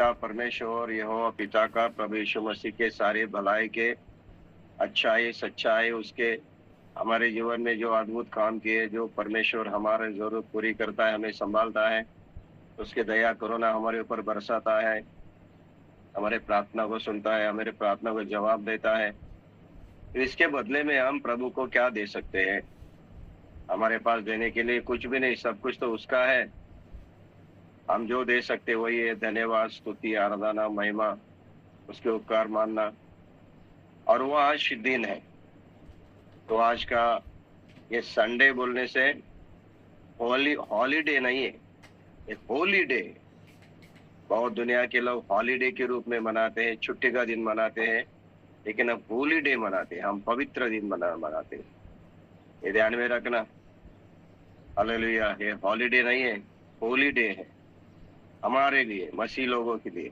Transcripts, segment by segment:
पिता परमेश्वर यहोवा पिता का, प्रभु यीशु मसीह के सारे भलाई के, अच्छाई सच्चाई उसके हमारे जीवन में जो अद्भुत काम किए, जो परमेश्वर हमारे जरूरत पूरी करता है, हमें संभालता है, उसके दया करुणा हमारे ऊपर बरसाता है, हमारे प्रार्थना को सुनता है, हमारे प्रार्थना को जवाब देता है। तो इसके बदले में हम प्रभु को क्या दे सकते हैं? हमारे पास देने के लिए कुछ भी नहीं, सब कुछ तो उसका है। हम जो दे सकते वही है धन्यवाद, स्तुति, आराधना, महिमा, उसके उपकार मानना। और वो आज दिन है, तो आज का ये संडे बोलने से हॉलीडे नहीं है, एक होली डे। बहुत दुनिया के लोग हॉलीडे के रूप में मनाते हैं, छुट्टी का दिन मनाते हैं, लेकिन अब होली डे मनाते हैं, हम पवित्र दिन मनाते हैं। ये ध्यान में रखना। हालेलुया। ये हॉलीडे नहीं है, होली डे है हमारे लिए, मसीह लोगों के लिए।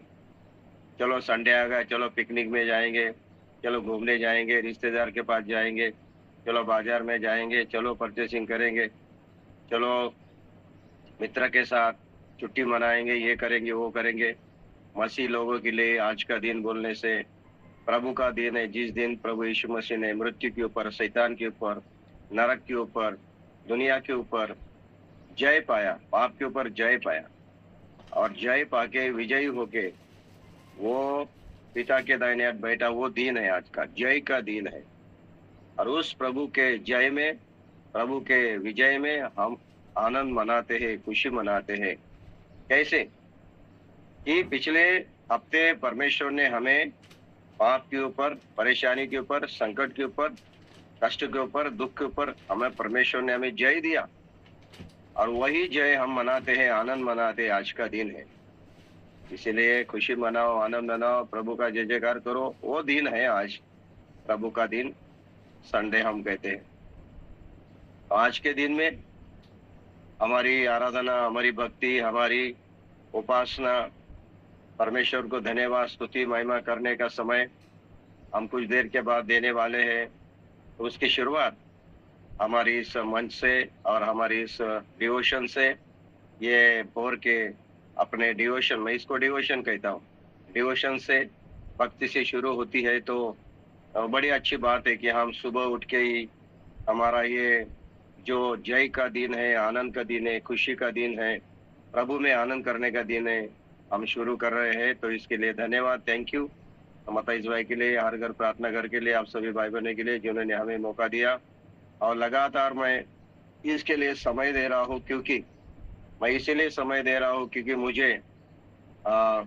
चलो संडे आ गया, चलो पिकनिक में जाएंगे, चलो घूमने जाएंगे, रिश्तेदार के पास जाएंगे, चलो बाजार में जाएंगे, चलो परचेसिंग करेंगे, चलो मित्र के साथ छुट्टी मनाएंगे, ये करेंगे वो करेंगे। मसीह लोगों के लिए आज का दिन बोलने से प्रभु का दिन है, जिस दिन प्रभु यीशु मसीह ने मृत्यु के ऊपर, शैतान के ऊपर, नरक के ऊपर, दुनिया के ऊपर जय पाया, पाप के ऊपर जय पाया, और जय पाके विजयी होके वो पिता के दाहिने हाथ बैठा। वो दिन है, आज का जय का दिन है। और उस प्रभु के जय में, प्रभु के विजय में हम आनंद मनाते हैं, खुशी मनाते हैं। कैसे कि पिछले हफ्ते परमेश्वर ने हमें पाप के ऊपर, परेशानी के ऊपर, संकट के ऊपर, कष्ट के ऊपर, दुख के ऊपर हमें परमेश्वर ने हमें जय दिया, और वही जय हम मनाते हैं, आनंद मनाते हैं। आज का दिन है, इसीलिए खुशी मनाओ, आनंद मनाओ, प्रभु का जय जयकार करो। वो दिन है आज, प्रभु का दिन, संडे हम कहते हैं। आज के दिन में हमारी आराधना, हमारी भक्ति, हमारी उपासना, परमेश्वर को धन्यवाद, स्तुति, महिमा करने का समय हम कुछ देर के बाद देने वाले हैं। तो उसकी शुरुआत हमारी इस मंच से और हमारी इस डिवोशन से, ये भोर के अपने डिवोशन, मैं इसको डिवोशन कहता हूँ, डिवोशन से भक्ति से शुरू होती है। तो बड़ी अच्छी बात है कि हम सुबह उठ के ही हमारा ये जो जय का दिन है, आनंद का दिन है, खुशी का दिन है, प्रभु में आनंद करने का दिन है, हम शुरू कर रहे हैं। तो इसके लिए धन्यवाद, थैंक यू माता इस भाई के लिए, हर घर प्रार्थना घर के लिए, आप सभी भाई बहनों के लिए जिन्होंने हमें मौका दिया। और लगातार मैं इसके लिए समय दे रहा हूँ, क्योंकि मैं इसीलिए समय दे रहा हूँ क्योंकि मुझे आ,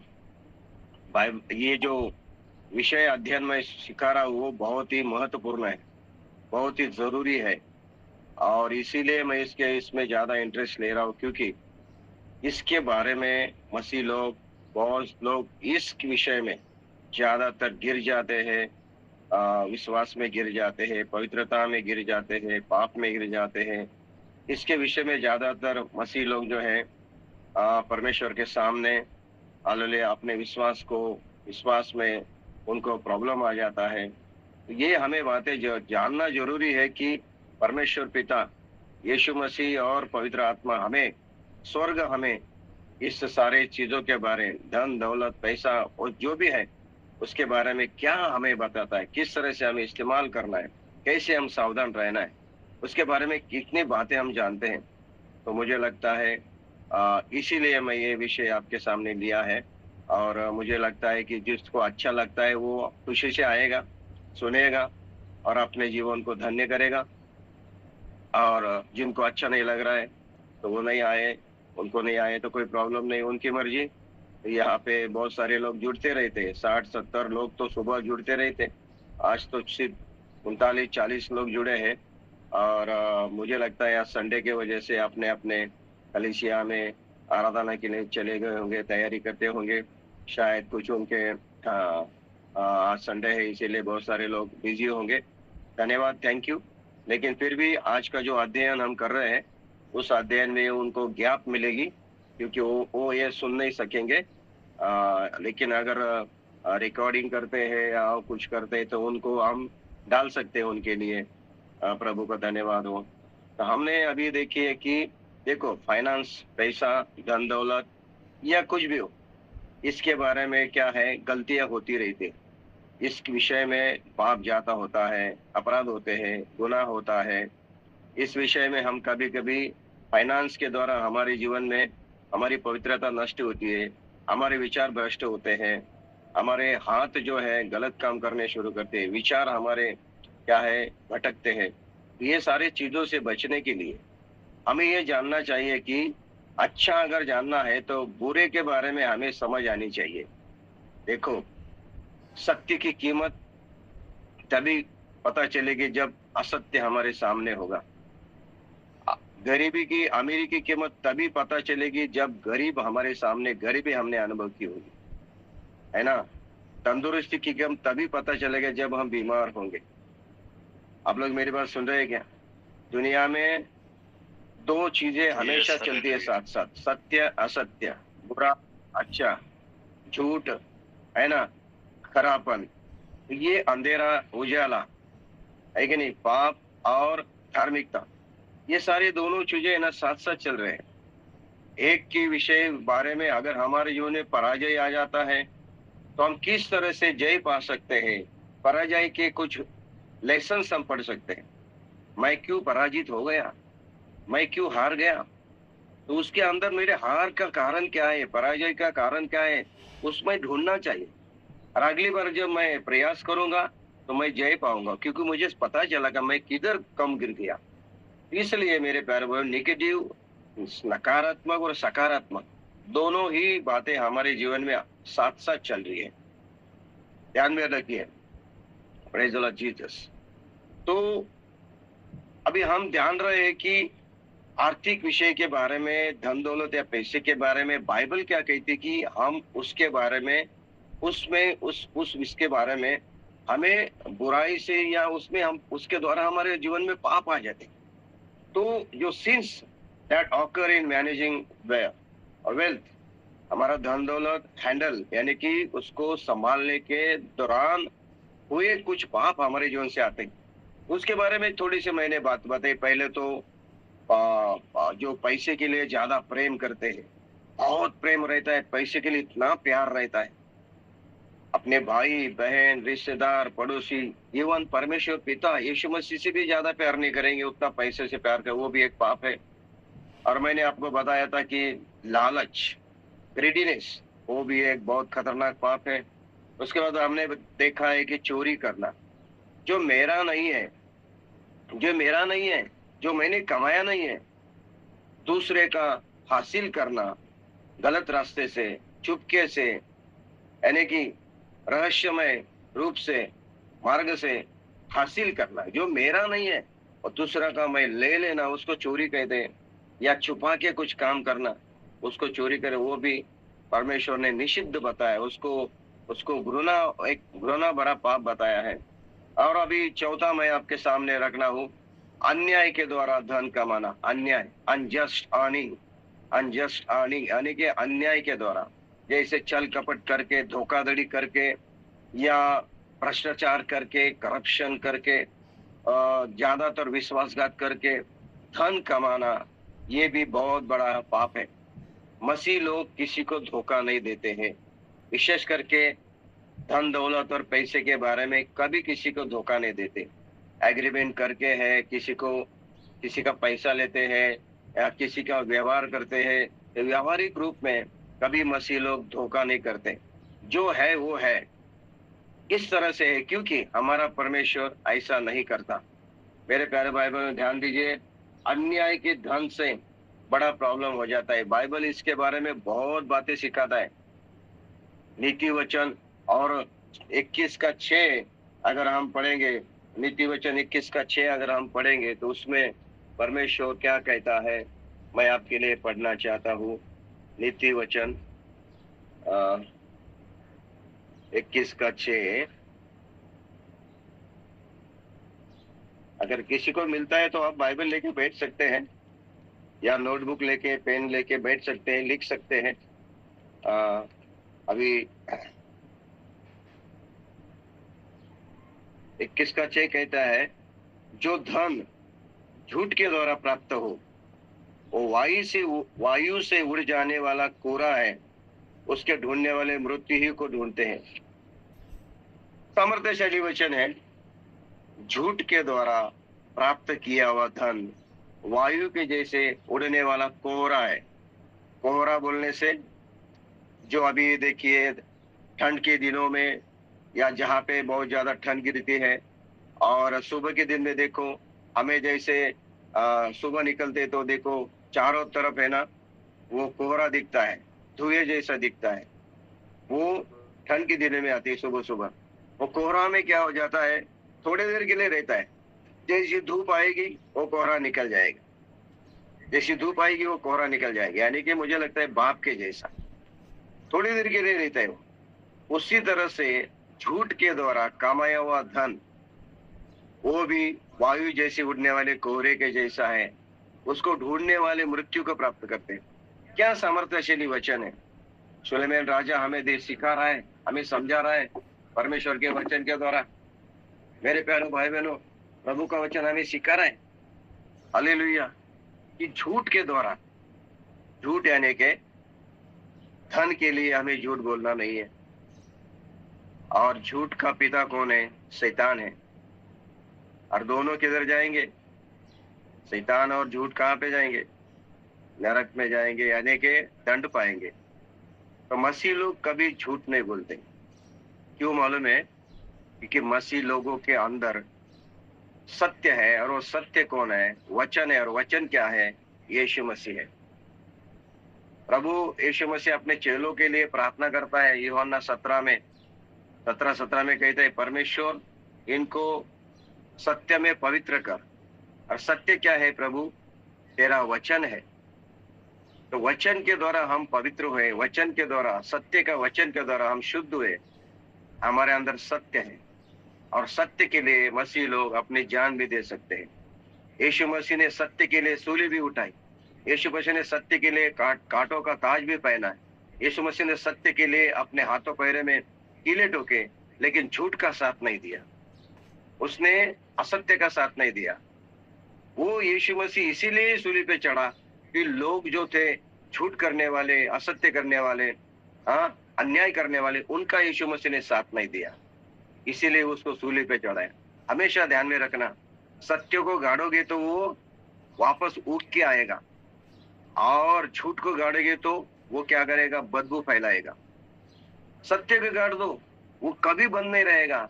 ये जो विषय अध्ययन में सिखा रहा हूँ वो बहुत ही महत्वपूर्ण है, बहुत ही जरूरी है। और इसीलिए मैं इसमें ज्यादा इंटरेस्ट ले रहा हूँ, क्योंकि इसके बारे में मसीह लोग, बहुत लोग इस विषय में ज्यादातर गिर जाते हैं, विश्वास में गिर जाते हैं, पवित्रता में गिर जाते हैं, पाप में गिर जाते हैं। इसके विषय में ज्यादातर मसीह लोग जो है परमेश्वर के सामने हालेलुया अपने विश्वास में उनको प्रॉब्लम आ जाता है। तो ये हमें बातें जो जानना जरूरी है कि परमेश्वर पिता, यीशु मसीह और पवित्र आत्मा हमें, स्वर्ग हमें इस सारे चीजों के बारे, धन दौलत पैसा और जो भी है उसके बारे में क्या हमें बताता है, किस तरह से हमें इस्तेमाल करना है, कैसे हम सावधान रहना है, उसके बारे में कितनी बातें हम जानते हैं। तो मुझे लगता है इसीलिए मैं ये विषय आपके सामने लिया है। और मुझे लगता है कि जिसको अच्छा लगता है वो खुशी से आएगा, सुनेगा और अपने जीवन को धन्य करेगा। और जिनको अच्छा नहीं लग रहा है तो वो नहीं आए, उनको नहीं आए तो कोई प्रॉब्लम नहीं, उनकी मर्जी। यहाँ पे बहुत सारे लोग जुड़ते रहते हैं, 60-70 लोग तो सुबह जुड़ते रहते। आज तो सिर्फ 39-40 लोग जुड़े हैं। और मुझे लगता है आज संडे के वजह से अपने अपने कलीसिया में आराधना के लिए चले गए होंगे, तैयारी करते होंगे। शायद कुछ उनके आज संडे है इसीलिए बहुत सारे लोग बिजी होंगे। धन्यवाद, थैंक यू। लेकिन फिर भी आज का जो अध्ययन हम कर रहे हैं उस अध्ययन में उनको ज्ञाप मिलेगी, क्योंकि वो ये सुन नहीं सकेंगे। लेकिन अगर रिकॉर्डिंग करते हैं या कुछ करते हैं तो उनको हम डाल सकते हैं उनके लिए। प्रभु का धन्यवाद हो। तो हमने अभी देखिए कि देखो फाइनेंस, पैसा, धन दौलत या कुछ भी हो, इसके बारे में क्या है, गलतियां होती रहती, इस विषय में पाप ज्यादा होता है, अपराध होते हैं, गुनाह होता है। इस विषय में हम कभी-कभी फाइनेंस के द्वारा हमारे जीवन में हमारी पवित्रता नष्ट होती है, हमारे विचार भ्रष्ट होते हैं, हमारे हाथ जो है गलत काम करने शुरू करते हैं, विचार हमारे क्या है भटकते हैं। ये सारी चीजों से बचने के लिए हमें ये जानना चाहिए कि अच्छा अगर जानना है तो बुरे के बारे में हमें समझ आनी चाहिए। देखो, सत्य की कीमत तभी पता चलेगी जब असत्य हमारे सामने होगा। अ, गरीबी की अमीरी की कीमत तभी पता चलेगी जब गरीब हमारे सामने गरीबी हमने अनुभव की होगी, है ना? तंदुरुस्ती की कीमत तभी पता चलेगा जब हम बीमार होंगे। आप लोग मेरी बात सुन रहे हैं क्या? दुनिया में 2 चीज़ें हमेशा यस सर, चलती है एग्री। साथ-साथ, सत्य, असत्य, बुरा, अच्छा, झूठ, है ना? खरापन, ये अंधेरा, उजाला, है कि नहीं? पाप और धार्मिकता, ये सारे दोनों चीज़ें है ना साथ-साथ चल रहे हैं। एक के विषय बारे में अगर हमारे जीवन में पराजय आ जाता है, तो हम किस तरह से जय पा सकते हैं? पराजय के कुछ लेसन्स हम पढ़ सकते हैं। मैं क्यों पराजित हो गया? मैं क्यों हार गया? तो उसके अंदर मेरे हार का कारण क्या है? पराजय का कारण क्या है? उसमें ढूँढना चाहिए। और अगली बार जब मैं प्रयास करूँगा, तो मैं जय पाऊँगा क्योंकि मुझे पता चला कि मैं किधर कम गिर गया। इसलिए मेरे प्यारे भाइयों, नेगेटिव, नकारात्मक और सकारात्मक दोनों ही बातें हमारे जीवन में साथ-साथ चल रही है। ध्यान में रखिए। Praise the Lord Jesus. तो अभी हम ध्यान रहे हैं कि आर्थिक विषय के बारे में, धन-दौलत या पैसे के बारे में बाइबल क्या कहती है कि हम उसके बारे में, उसमें उस इसके बारे में हमें बुराई से या उसमें हम उसके द्वारा हमारे जीवन में पाप आ जाते हैं। तो जो since that occur in managing wealth, हमारा धन दौलत हैंडल यानी कि उसको संभालने के दौरान हुए कुछ पाप हमारे जीवन से आते हैं। उसके बारे में थोड़ी सी मैंने बात बताई। पहले तो जो पैसे के लिए ज्यादा प्रेम करते हैं, बहुत प्रेम रहता है, पैसे के लिए इतना प्यार रहता है, अपने भाई बहन रिश्तेदार पड़ोसी, इवन परमेश्वर पिता यीशु मसीह से भी ज्यादा प्यार नहीं करेंगे उतना पैसे से प्यार कर, वो भी एक पाप है। और मैंने आपको बताया था कि लालच, ग्रीडीनेस, वो भी एक बहुत खतरनाक पाप है। उसके बाद हमने देखा है कि चोरी करना, जो मेरा नहीं है, जो मेरा नहीं है, जो मैंने कमाया नहीं है, दूसरे का हासिल करना गलत रास्ते से, चुपके से, यानी कि रहस्यमय रूप से, मार्ग से हासिल करना, जो मेरा नहीं है और दूसरा का मैं ले लेना, उसको चोरी कहते हैं। या छुपा के कुछ काम करना, उसको चोरी करे, वो भी परमेश्वर ने निषिद्ध बताया, उसको उसको घृणा, एक घृणा भरा पाप बताया है। और अभी चौथा मैं आपके सामने रखना हूँ, अन्याय के द्वारा धन कमाना, अन्याय, अनजस्ट अर्निंग, अनजस्ट अर्निंग यानी कि अन्याय के द्वारा, जैसे छल कपट करके, धोखाधड़ी करके या भ्रष्टाचार करके, करप्शन करके, ज्यादातर विश्वासघात करके धन कमाना, ये भी बहुत बड़ा पाप है। मसीह लोग किसी को धोखा नहीं देते हैं, विशेष करके धन दौलत और पैसे के बारे में कभी किसी को धोखा नहीं देते। एग्रीमेंट करके है, किसी का पैसा लेते हैं या किसी का व्यवहार करते हैं, तो व्यावहारिक रूप में कभी मसीह लोग धोखा नहीं करते। जो है वो है, इस तरह से है क्योंकि हमारा परमेश्वर ऐसा नहीं करता। मेरे प्यारे भाई बहन ध्यान दीजिए, अन्याय के धन से बड़ा प्रॉब्लम हो जाता है। बाइबल इसके बारे में बहुत बातें सिखाता है। नीति वचन और 21 का 6 अगर हम पढ़ेंगे, नीति वचन 21 का 6 अगर हम पढ़ेंगे तो उसमें परमेश्वर क्या कहता है, मैं आपके लिए पढ़ना चाहता हूँ। नीति वचन 21 का 6, अगर किसी को मिलता है तो आप बाइबल लेके बैठ सकते हैं या नोटबुक लेके पेन लेके बैठ सकते हैं, लिख सकते हैं। अ, अभी 21 का 6 कहता है, जो धन झूठ के द्वारा प्राप्त हो, वो वायु से उड़ जाने वाला कोरा है, उसके ढूंढने वाले मृत्यु ही को ढूंढते हैं। सामर्थ्यशाली वचन है, झूठ के द्वारा प्राप्त किया हुआ धन वायु के जैसे उड़ने वाला कोहरा है। कोहरा बोलने से जो अभी देखिए ठंड के दिनों में या जहाँ पे बहुत ज्यादा ठंड गिरती है, और सुबह के दिन में देखो हमें जैसे सुबह निकलते तो देखो चारों तरफ है ना वो कोहरा दिखता है, धुएं जैसा दिखता है। वो ठंड के दिनों में आती है सुबह सुबह। वो कोहरा में क्या हो जाता है, थोड़ी देर के लिए रहता है। जैसी धूप आएगी वो कोहरा निकल जाएगा, जैसी धूप आएगी वो कोहरा निकल जाएगा। यानी कि मुझे लगता है बाप के जैसा थोड़ी देर के लिए रहता है वो। उसी तरह से झूठ के द्वारा कमाया हुआ धन वो भी वायु जैसे उड़ने वाले कोहरे के जैसा है, उसको ढूंढने वाले मृत्यु को प्राप्त करते हैं। क्या सामर्थ्यशाली वचन है। सुलेमान राजा हमें दे सिखा रहा है, हमें समझा रहा है परमेश्वर के वचन के द्वारा। मेरे प्यारे भाई बहनों, प्रभु का वचन हमें सिखा रहा है, हालेलुया, कि झूठ के द्वारा, झूठ यानी के धन के लिए हमें झूठ बोलना नहीं है। और झूठ का पिता कौन है, शैतान है। और दोनों किधर जाएंगे, शैतान और झूठ कहाँ पे जाएंगे, नरक में जाएंगे, यानी के दंड पाएंगे। तो मसीह लोग कभी झूठ नहीं बोलते। क्यों मालूम है, क्योंकि मसीह लोगों के अंदर सत्य है, और वो सत्य कौन है, वचन है। और वचन क्या है, यीशु मसीह है। प्रभु यीशु मसीह अपने चेलों के लिए प्रार्थना करता है। यूहन्ना 17 में 17 में कहता है, परमेश्वर इनको सत्य में पवित्र कर। और सत्य क्या है प्रभु, तेरा वचन है। तो वचन के द्वारा हम पवित्र हुए, वचन के द्वारा, सत्य का वचन के द्वारा हम शुद्ध हुए। हमारे अंदर सत्य है, और सत्य के लिए मसीह लोग अपनी जान भी दे सकते हैं। यीशु मसीह ने सत्य के लिए सूली भी उठाई। यीशु मसीह ने सत्य के लिए कांटों का ताज भी पहना है। यीशु मसीह ने सत्य के लिए अपने हाथों पैरों में कीले ठोके, लेकिन झूठ का साथ नहीं दिया, उसने असत्य का साथ नहीं दिया। वो यीशु मसीह इसीलिए सूली पे चढ़ा कि लोग जो थे झूठ करने वाले, असत्य करने वाले, अन्याय करने वाले, उनका यीशु मसीह ने साथ नहीं दिया, इसीलिए उसको सूली पे चढ़ाया। हमेशा ध्यान में रखना, सत्य को गाड़ोगे तो वो वापस उठ के आएगा, और झूठ को गाड़ोगे तो वो क्या करेगा, बदबू फैलाएगा। सत्य को गाड़ दो, वो कभी बंद नहीं रहेगा,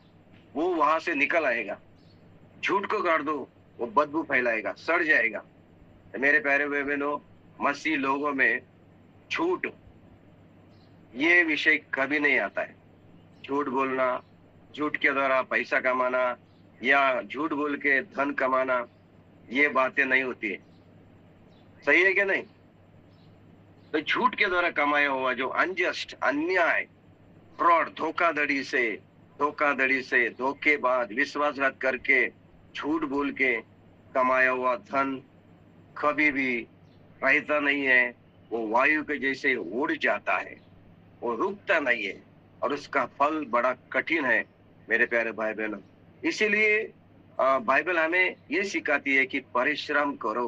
वो वहां से निकल आएगा। झूठ को गाड़ दो, वो बदबू फैलाएगा, सड़ जाएगा। मेरे प्यारे भाई बहनों, मसीह लोगों में झूठ ये विषय कभी नहीं आता है। झूठ बोलना, झूठ के द्वारा पैसा कमाना, या झूठ बोल के धन कमाना, ये बातें नहीं होती है। सही है क्या नहीं। तो झूठ के द्वारा कमाया हुआ जो अनजस्ट, अन्याय, फ्रॉड, धोखाधड़ी से, धोखेबाज, विश्वासघात करके, झूठ बोल के कमाया हुआ धन कभी भी रहता नहीं है। वो वायु के जैसे उड़ जाता है, वो रुकता नहीं है, और उसका फल बड़ा कठिन है मेरे प्यारे भाई बहनों। इसीलिए बाइबल हमें ये सिखाती है कि परिश्रम करो,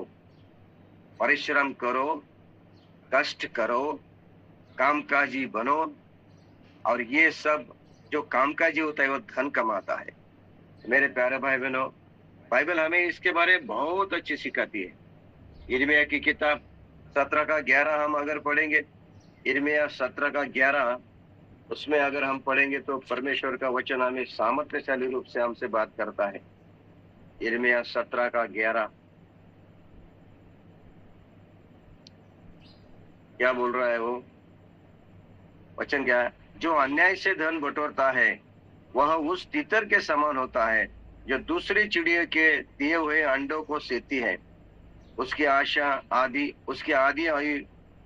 परिश्रम करो, कष्ट करो, कामकाजी बनो। और ये सब जो कामकाजी होता है वो धन कमाता है। मेरे प्यारे भाई बहनों, बाइबल हमें इसके बारे में बहुत अच्छी सिखाती है। यिर्मयाह की किताब 17 का 11 हम अगर पढ़ेंगे, यिर्मयाह 17 का 11, उसमें अगर हम पढ़ेंगे तो परमेश्वर का वचन हमें सामर्थ्यशाली रूप से हमसे बात करता है। यिर्मयाह 17 का 11 क्या बोल रहा है, वो वचन क्या है, जो अन्याय से धन बटोरता है वह उस तीतर के समान होता है जो दूसरी चिड़िया के दिए हुए अंडों को सेती है। उसकी आदि आयु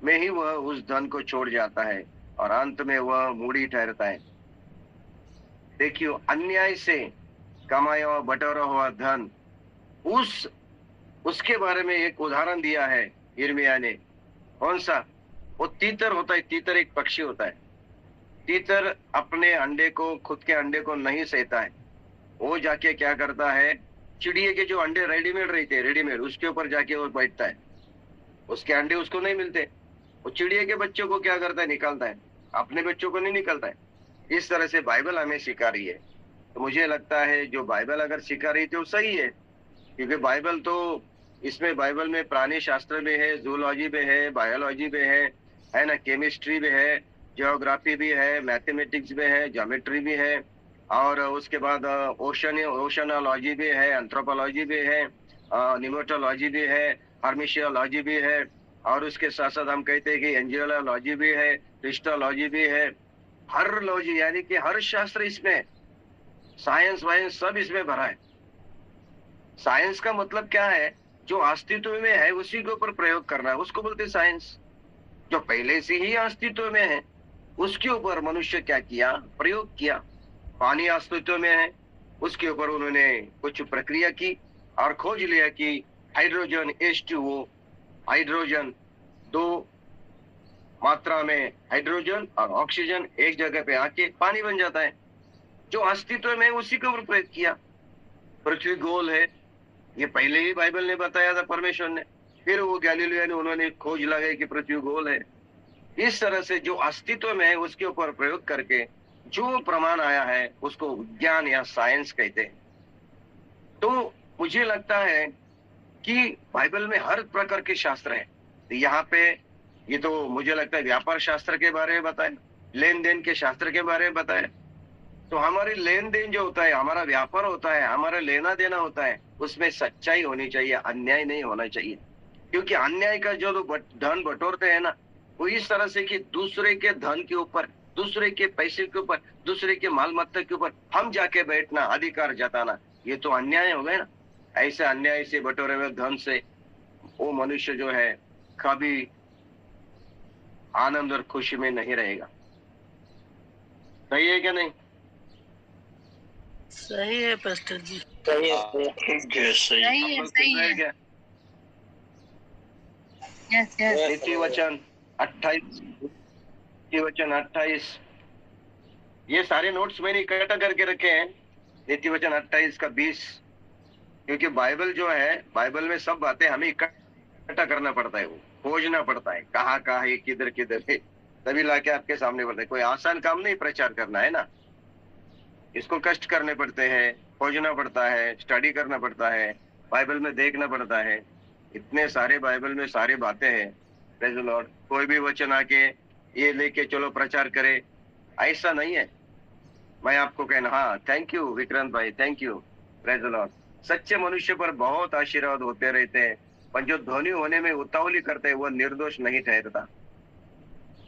में ही वह उस धन को छोड़ जाता है, और अंत में वह मूढ़ी ठहरता है। देखियो, अन्याय से कमाया हुआ, बटोरा हुआ धन, उसके बारे में एक उदाहरण दिया है यिर्मयाह ने। कौन सा, वो तीतर होता है। तीतर एक पक्षी होता है। तीतर अपने अंडे को, खुद के अंडे को नहीं सहता है। वो जाके क्या करता है, चिड़िया के जो अंडे रेडीमेड रहते हैं, रेडीमेड, उसके ऊपर जाके वो बैठता है। उसके अंडे उसको नहीं मिलते, वो चिड़िया के बच्चों को क्या करता है, निकालता है। अपने बच्चों को नहीं निकलता है। इस तरह से बाइबल हमें सिखा रही है। तो मुझे लगता है जो बाइबल अगर सिखा रही थी वो सही है, क्योंकि बाइबल तो इसमें बाइबल में प्राणी शास्त्र भी है, जूलॉजी भी है, बायोलॉजी भी है ना, केमिस्ट्री भी है, जियोग्राफी भी है, मैथमेटिक्स भी है, ज्योमेट्री भी है, और उसके बाद ओशनोलॉजी भी है, एंथ्रोपोलॉजी भी है, निमोटोलॉजी भी है, हार्मिशियोलॉजी भी है, और उसके साथ साथ हम कहते हैं कि एंजियोलॉजी भी है, क्रिस्टोलॉजी भी है। हर लॉजी यानी कि हर शास्त्र इसमें है। साइंस वाइंस सब इसमें भरा है। साइंस का मतलब क्या है? जो अस्तित्व में है उसी के ऊपर प्रयोग करना है, उसको बोलते हैं साइंस। जो पहले से ही अस्तित्व में है उसके ऊपर मनुष्य क्या किया? प्रयोग किया। पानी अस्तित्व में है, उसके ऊपर उन्होंने कुछ प्रक्रिया की और खोज लिया कि हाइड्रोजन H2O, हाइड्रोजन दो मात्रा में हाइड्रोजन और ऑक्सीजन एक जगह पे आके पानी बन जाता है। जो अस्तित्व में है उसी के ऊपर प्रयोग किया। पृथ्वी गोल है, ये पहले ही बाइबल ने बताया था परमेश्वर ने। फिर वो गैलीलियो ने उन्होंने खोज लगाई कि पृथ्वी गोल है। इस तरह से जो अस्तित्व में है उसके ऊपर प्रयोग करके जो प्रमाण आया है उसको विज्ञान या साइंस कहते हैं। तो मुझे लगता है कि बाइबल में हर प्रकार के शास्त्र है। तो यहाँ पे ये तो मुझे लगता है व्यापार शास्त्र के बारे में बताया, लेन देन के शास्त्र के बारे में बताया। तो हमारी लेन देन जो होता है, हमारा व्यापार होता है, हमारा लेना देना होता है, उसमें सच्चाई होनी चाहिए, अन्याय नहीं होना चाहिए। क्योंकि अन्याय का जो धन बटोरते हैं ना, वो इस तरह से कि दूसरे के धन के ऊपर, दूसरे के पैसे के ऊपर, दूसरे के माल मत्ता के ऊपर हम जाके बैठना, अधिकार जताना, ये तो अन्याय हो गया ना। ऐसे अन्याय से बटोरे हुए धन से वो मनुष्य जो है कभी आनंद और खुशी में नहीं रहेगा। सही है क्या नहीं? सही है पास्टर जी। सही है, सही है, सही है। क्या यस यस। नीति वचन 28, नीति वचन 28, ये सारे नोट्स मैंने इकट्ठा करके रखे हैं। नीति वचन 28 का 20, क्योंकि बाइबल जो है, बाइबल में सब बातें हमें इकट्ठा करना पड़ता है, वो खोजना पड़ता है कहाँ कहाँ है, किधर किधर है, तभी लाके आपके सामने पड़ता है। कोई आसान काम नहीं प्रचार करना, है ना। इसको कष्ट करने पड़ते हैं, खोजना पड़ता है, स्टडी करना पड़ता है, बाइबल में देखना पड़ता है। इतने सारे बाइबल में सारी बातें हैं। Praise the Lord. कोई भी वचन आके ये लेके चलो प्रचार करे, ऐसा नहीं है। मैं आपको कहना, हाँ थैंक यू विक्रांत भाई, thank you. Praise the Lord. सच्चे मनुष्य पर बहुत आशीर्वाद होते रहते हैं, पर जो धनी होने में उतावली करते हैं वो निर्दोष नहीं ठहरता।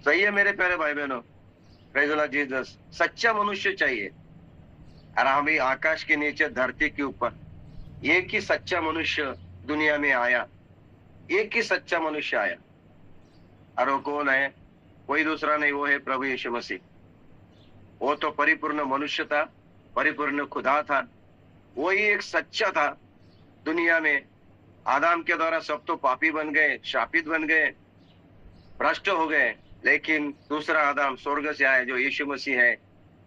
सही है मेरे प्यारे भाई बहनों। Praise the Lord Jesus. सच्चा मनुष्य चाहिए। और अभी आकाश के नीचे, धरती के ऊपर एक ही सच्चा मनुष्य दुनिया में आया, एक ही सच्चा मनुष्य आया, और वो कौन है? कोई दूसरा नहीं, वो है प्रभु यीशु मसीह। वो तो परिपूर्ण मनुष्य था, परिपूर्ण खुदा था, वही एक सच्चा था दुनिया में। आदम के द्वारा सब तो पापी बन गए, शापित बन गए, भ्रष्ट हो गए, लेकिन दूसरा आदम स्वर्ग से आया जो यीशु मसीह है,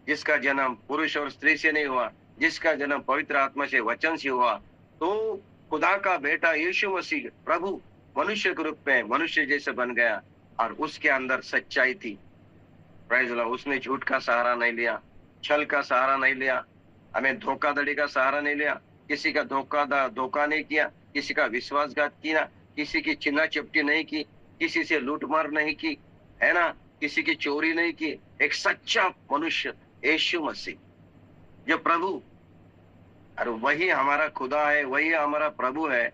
जिसका जन्म पुरुष और स्त्री से नहीं हुआ, जिसका जन्म पवित्र आत्मा से वचन से हुआ। तो खुदा का बेटा यीशु मसीह प्रभु मनुष्य के रूप में मनुष्य जैसे बन गया, और उसके अंदर सच्चाई थी। Praise the Lord. उसने झूठ का सहारा नहीं लिया, छल का सहारा नहीं लिया, हमें धोखाधड़ी का सहारा नहीं लिया, किसी का धोखा नहीं किया, किसी का विश्वासघात किया, किसी की चिन्ना चपटी नहीं की, किसी से लूटमार नहीं की, है ना, किसी की चोरी नहीं की। एक सच्चा मनुष्य यीशु मसीह जो प्रभु, और वही हमारा खुदा है, वही हमारा प्रभु है,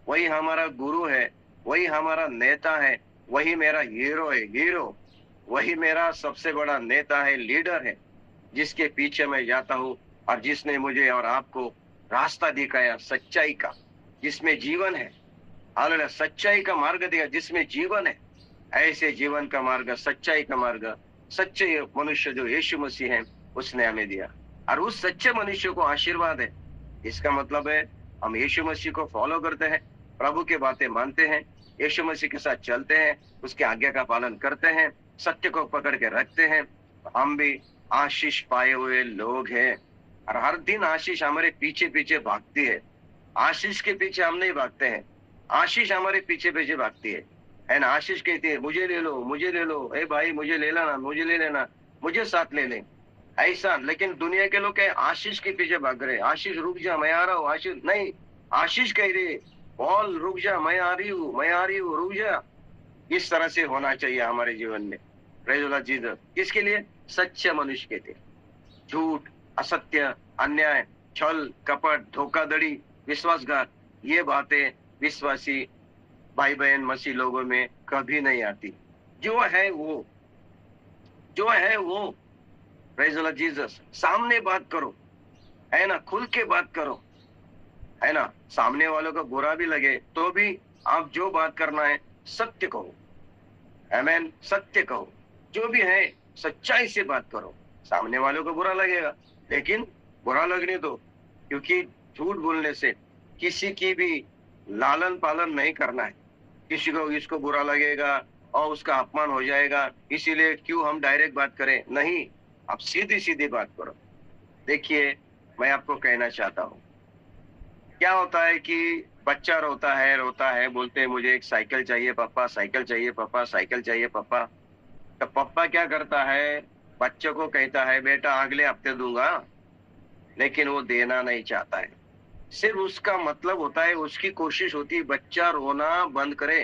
वही हमारा गुरु है, वही हमारा नेता है, वही मेरा हीरो है, हीरो। वही मेरा सबसे बड़ा नेता है, लीडर है, जिसके पीछे मैं जाता हूँ, और जिसने मुझे और आपको रास्ता दिखाया सच्चाई का, जिसमें जीवन है। हालेलुया। सच्चाई का मार्ग दिया जिसमें जीवन है। ऐसे जीवन का मार्ग, सच्चाई का मार्ग, सच्चे मनुष्य जो यीशु मसीह है, उसने हमें दिया। और उस सच्चे मनुष्य को आशीर्वाद है। इसका मतलब है हम यीशु मसीह को फॉलो करते हैं, प्रभु की बातें मानते हैं, यीशु मसीह के साथ चलते हैं, उसके आज्ञा का पालन करते हैं, सत्य को पकड़ के रखते हैं, हम भी आशीष पाए हुए लोग हैं। और हर दिन आशीष हमारे पीछे पीछे भागती है। आशीष के पीछे हम नहीं भागते हैं, आशीष हमारे पीछे पीछे भागती है है ना। आशीष कहती है मुझे ले लो, मुझे ले लो, ए भाई मुझे ले लेना, मुझे ले लेना, मुझे साथ ले ले, ऐसा। लेकिन दुनिया के लोग क्या आशीष के पीछे भाग रहे, आशीष रुक जा मैं आ रहा हूँ, आशीष नहीं, आशीष कह रही पॉल रुक जा मैं आ रही हूँ, मैं आ रही हूँ, रुक जा। इस तरह से होना चाहिए हमारे जीवन में। Praise the Lord Jesus. किसके लिए? सच्चे मनुष्य के लिए। झूठ, असत्य, अन्याय, छल, कपट, धोखाधड़ी, विश्वासघात, ये बातें विश्वासी भाई बहन मसीह लोगों में कभी नहीं आती। जो है वो, जो है वो, प्रेज़ द लॉर्ड जीसस। सामने बात करो, है ना, खुल के बात करो, है ना। सामने वालों को बुरा भी लगे तो भी आप जो बात करना है सत्य कहो, आमीन, सत्य कहो, जो भी है सच्चाई से बात करो। सामने वालों को बुरा लगेगा, लेकिन बुरा लगने दो, क्योंकि झूठ बोलने से किसी की भी लालन पालन नहीं करना है। किसी को इसको बुरा लगेगा और उसका अपमान हो जाएगा, इसीलिए क्यों हम डायरेक्ट बात करें? नहीं, आप सीधी सीधी बात करो। देखिए, मैं आपको कहना चाहता हूँ, क्या होता है कि बच्चा रोता है, बोलते हैं मुझे एक साइकिल चाहिए पापा, साइकिल चाहिए पापा, साइकिल चाहिए पापा। तो पापा क्या करता है? बच्चों को कहता है बेटा अगले हफ्ते दूंगा, लेकिन वो देना नहीं चाहता है। सिर्फ उसका मतलब होता है, उसकी कोशिश होती है बच्चा रोना बंद करे।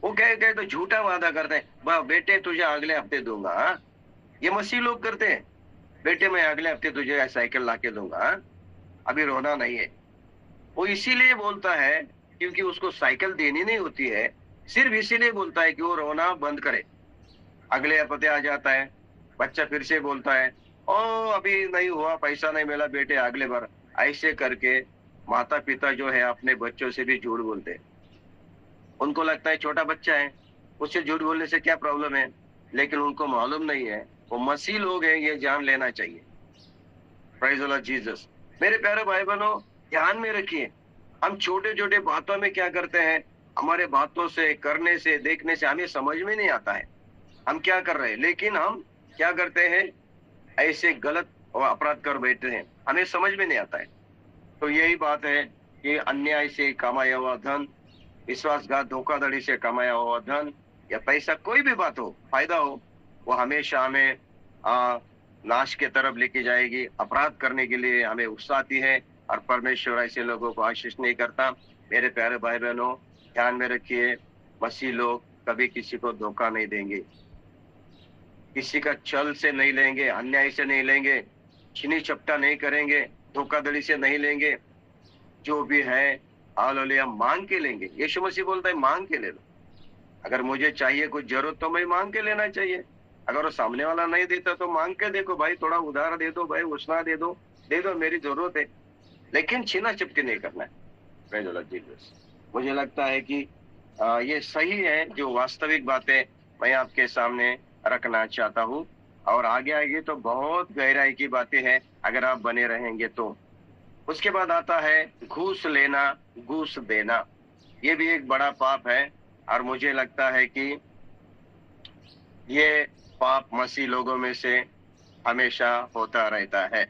वो कहे तो झूठा वादा करते हैं, बेटे तुझे अगले हफ्ते दूंगा, हाँ? ये मसीह लोग करते हैं, बेटे मैं अगले हफ्ते तुझे साइकिल लाके दूंगा, हाँ? अभी रोना नहीं है। वो इसीलिए बोलता है क्योंकि उसको साइकिल देनी नहीं होती है, सिर्फ इसीलिए बोलता है कि वो रोना बंद करे। अगले हफ्ते आ जाता है, बच्चा फिर से बोलता है ओ अभी नहीं हुआ, पैसा नहीं मिला बेटे अगले बार। ऐसे करके माता पिता जो है अपने बच्चों से भी झूठ बोलते हैं। उनको लगता है छोटा बच्चा है, उससे झूठ बोलने से क्या प्रॉब्लम है, लेकिन उनको मालूम नहीं है वो मसीह लोग हैं, ये जान लेना चाहिए। Praise the Lord Jesus. मेरे प्यारे भाई बहनों, ध्यान में रखिए, हम छोटे छोटे बातों में क्या करते हैं, हमारे बातों से, करने से, देखने से हमें समझ में नहीं आता है हम क्या कर रहे हैं, लेकिन हम क्या करते हैं, ऐसे गलत और अपराध कर बैठते हैं, हमें समझ में नहीं आता है। तो यही बात है कि अन्याय से कमाया हुआ धन, विश्वासघात, धोखाधड़ी से कमाया हुआ धन या पैसा, कोई भी बात हो, फायदा हो, वो हमेशा हमें नाश के तरफ लेके जाएगी, अपराध करने के लिए हमें उकसाती है, और परमेश्वर ऐसे लोगों को आशीष नहीं करता। मेरे प्यारे भाई बहनों, ध्यान में रखिए, मसीह लोग कभी किसी को धोखा नहीं देंगे, किसी का छल से नहीं लेंगे, अन्याय से नहीं लेंगे, छीनी चपटा नहीं करेंगे, धोखाधड़ी से नहीं लेंगे। जो भी है हालेलुया मांग के लेंगे। यीशु मसीह बोलता है मांग के ले लो। अगर मुझे चाहिए कुछ जरूरत तो मैं मांग के लेना चाहिए। अगर वो सामने वाला नहीं देता तो मांग के देखो, भाई थोड़ा उधार दे दो, भाई उष्णा दे दो, मेरी जरूरत है, लेकिन छीना चपटी नहीं करना है। Praise the Lord Jesus. मुझे लगता है कि ये सही है, जो वास्तविक बातें मैं आपके सामने रखना चाहता हूँ। और आगे आगे तो बहुत गहराई की बातें हैं, अगर आप बने रहेंगे तो। उसके बाद आता है घूस लेना, घूस देना। ये भी एक बड़ा पाप है, और मुझे लगता है कि ये पाप मसीह लोगों में से हमेशा होता रहता है।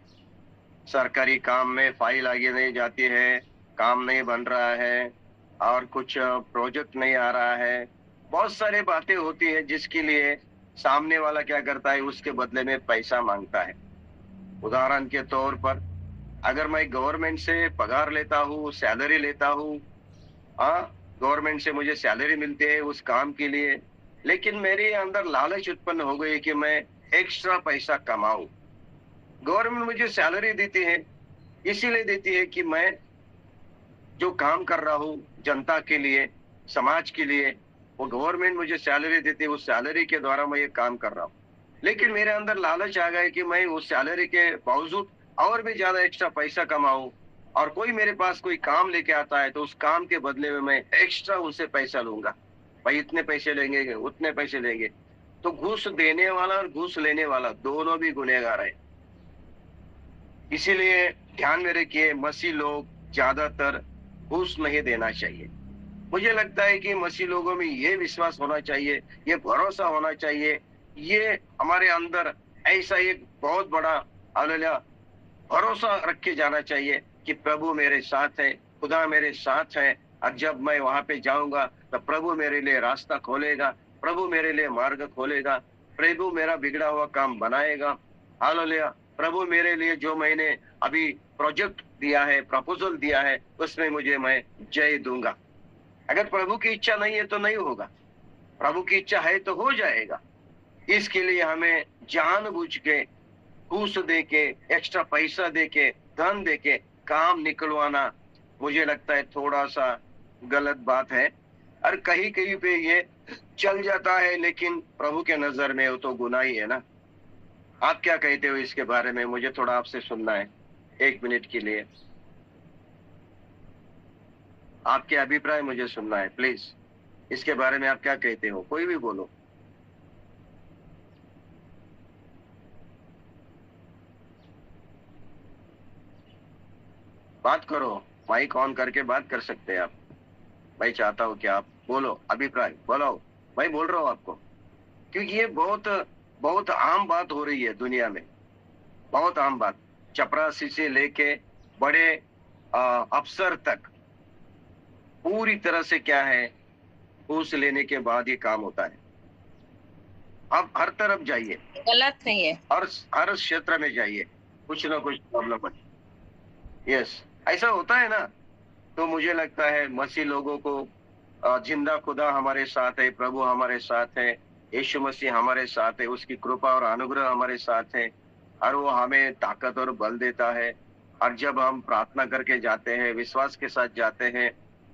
सरकारी काम में फाइल आगे नहीं जाती है, काम नहीं बन रहा है, और कुछ प्रोजेक्ट नहीं आ रहा है, बहुत सारी बातें होती है जिसके लिए सामने वाला क्या करता है, उसके बदले में पैसा मांगता है। उदाहरण के तौर पर, अगर मैं गवर्नमेंट से पगार लेता हूँ, सैलरी लेता हूँ, गवर्नमेंट से मुझे सैलरी मिलती है उस काम के लिए, लेकिन मेरे अंदर लालच उत्पन्न हो गई कि मैं एक्स्ट्रा पैसा कमाऊं। गवर्नमेंट मुझे सैलरी देती है, इसीलिए देती है कि मैं जो काम कर रहा हूँ जनता के लिए, समाज के लिए, वो गवर्नमेंट मुझे सैलरी देती है, उस सैलरी के द्वारा मैं ये काम कर रहा हूँ। लेकिन मेरे अंदर लालच आ गया कि मैं उस सैलरी के बावजूद और भी ज्यादा एक्स्ट्रा पैसा कमाऊं, और कोई मेरे पास कोई काम लेके आता है तो उस काम के बदले में मैं एक्स्ट्रा उनसे पैसा लूंगा, भाई इतने पैसे लेंगे, उतने पैसे लेंगे। तो घूस देने वाला और घूस लेने वाला दोनों भी गुनहगार है। इसीलिए ध्यान में रखिए, मसीह लोग ज्यादातर घूस नहीं देना चाहिए। मुझे लगता है कि मसीह लोगों में ये विश्वास होना चाहिए, ये भरोसा होना चाहिए, ये हमारे अंदर ऐसा एक बहुत बड़ा हालेलुया भरोसा रख के जाना चाहिए कि प्रभु मेरे साथ है, खुदा मेरे साथ है, और जब मैं वहां पे जाऊंगा तो प्रभु मेरे लिए रास्ता खोलेगा, प्रभु मेरे लिए मार्ग खोलेगा, प्रभु मेरा बिगड़ा हुआ काम बनाएगा। हालेलुया। प्रभु मेरे लिए जो मैंने अभी प्रोजेक्ट दिया है, प्रपोजल दिया है, उसमें मुझे मैं जय दूंगा। अगर प्रभु की इच्छा नहीं है तो नहीं होगा, प्रभु की इच्छा है तो हो जाएगा। इसके लिए हमें जानबूझ के घूस दे के, एक्स्ट्रा पैसा दे के, धन दे के काम निकलवाना मुझे लगता है थोड़ा सा गलत बात है। और कहीं कहीं पे ये चल जाता है, लेकिन प्रभु के नजर में वो तो गुनाह ही है ना। आप क्या कहते हो इसके बारे में? मुझे थोड़ा आपसे सुनना है 1 मिनट के लिए। आपके अभिप्राय मुझे सुनना है प्लीज। इसके बारे में आप क्या कहते हो? कोई भी बोलो। बात करो, माइक ऑन करके बात कर सकते हैं आप। मैं चाहता हूँ कि आप बोलो, अभिप्राय बोलो। मैं बोल रहा हूँ आपको, क्योंकि ये बहुत बहुत आम बात हो रही है दुनिया में, बहुत आम बात। चपरासी से लेके बड़े अफसर तक पूरी तरह से क्या है, घूस लेने के बाद ये काम होता है। आप हर तरफ जाइए, गलत नहीं है। हर क्षेत्र में जाइए, कुछ ना कुछ प्रॉब्लम है। यस, ऐसा होता है ना। तो मुझे लगता है मसीह लोगों को जिंदा खुदा हमारे साथ है, प्रभु हमारे साथ है, यीशु मसीह हमारे साथ है, उसकी कृपा और अनुग्रह हमारे साथ है, और वो हमें ताकत और बल देता है। और जब हम प्रार्थना करके जाते हैं, विश्वास के साथ जाते हैं,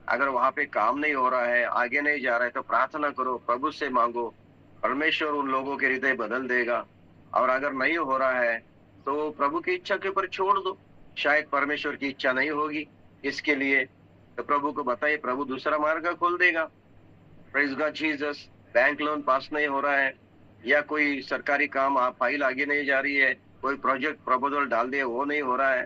अगर वहां पे काम नहीं हो रहा है, आगे नहीं जा रहा है, तो प्रार्थना करो, प्रभु से मांगो, परमेश्वर उन लोगों के हृदय बदल देगा। और अगर नहीं हो रहा है तो प्रभु की इच्छा के ऊपर छोड़ दो, शायद परमेश्वर की इच्छा नहीं होगी इसके लिए, तो प्रभु को बताइए, प्रभु दूसरा मार्ग खोल देगा। Praise God Jesus. Bank loan pass नहीं हो रहा है, या कोई सरकारी काम फाइल आगे नहीं जा रही है, कोई प्रोजेक्ट प्रपोजल डाल दिया वो नहीं हो रहा है,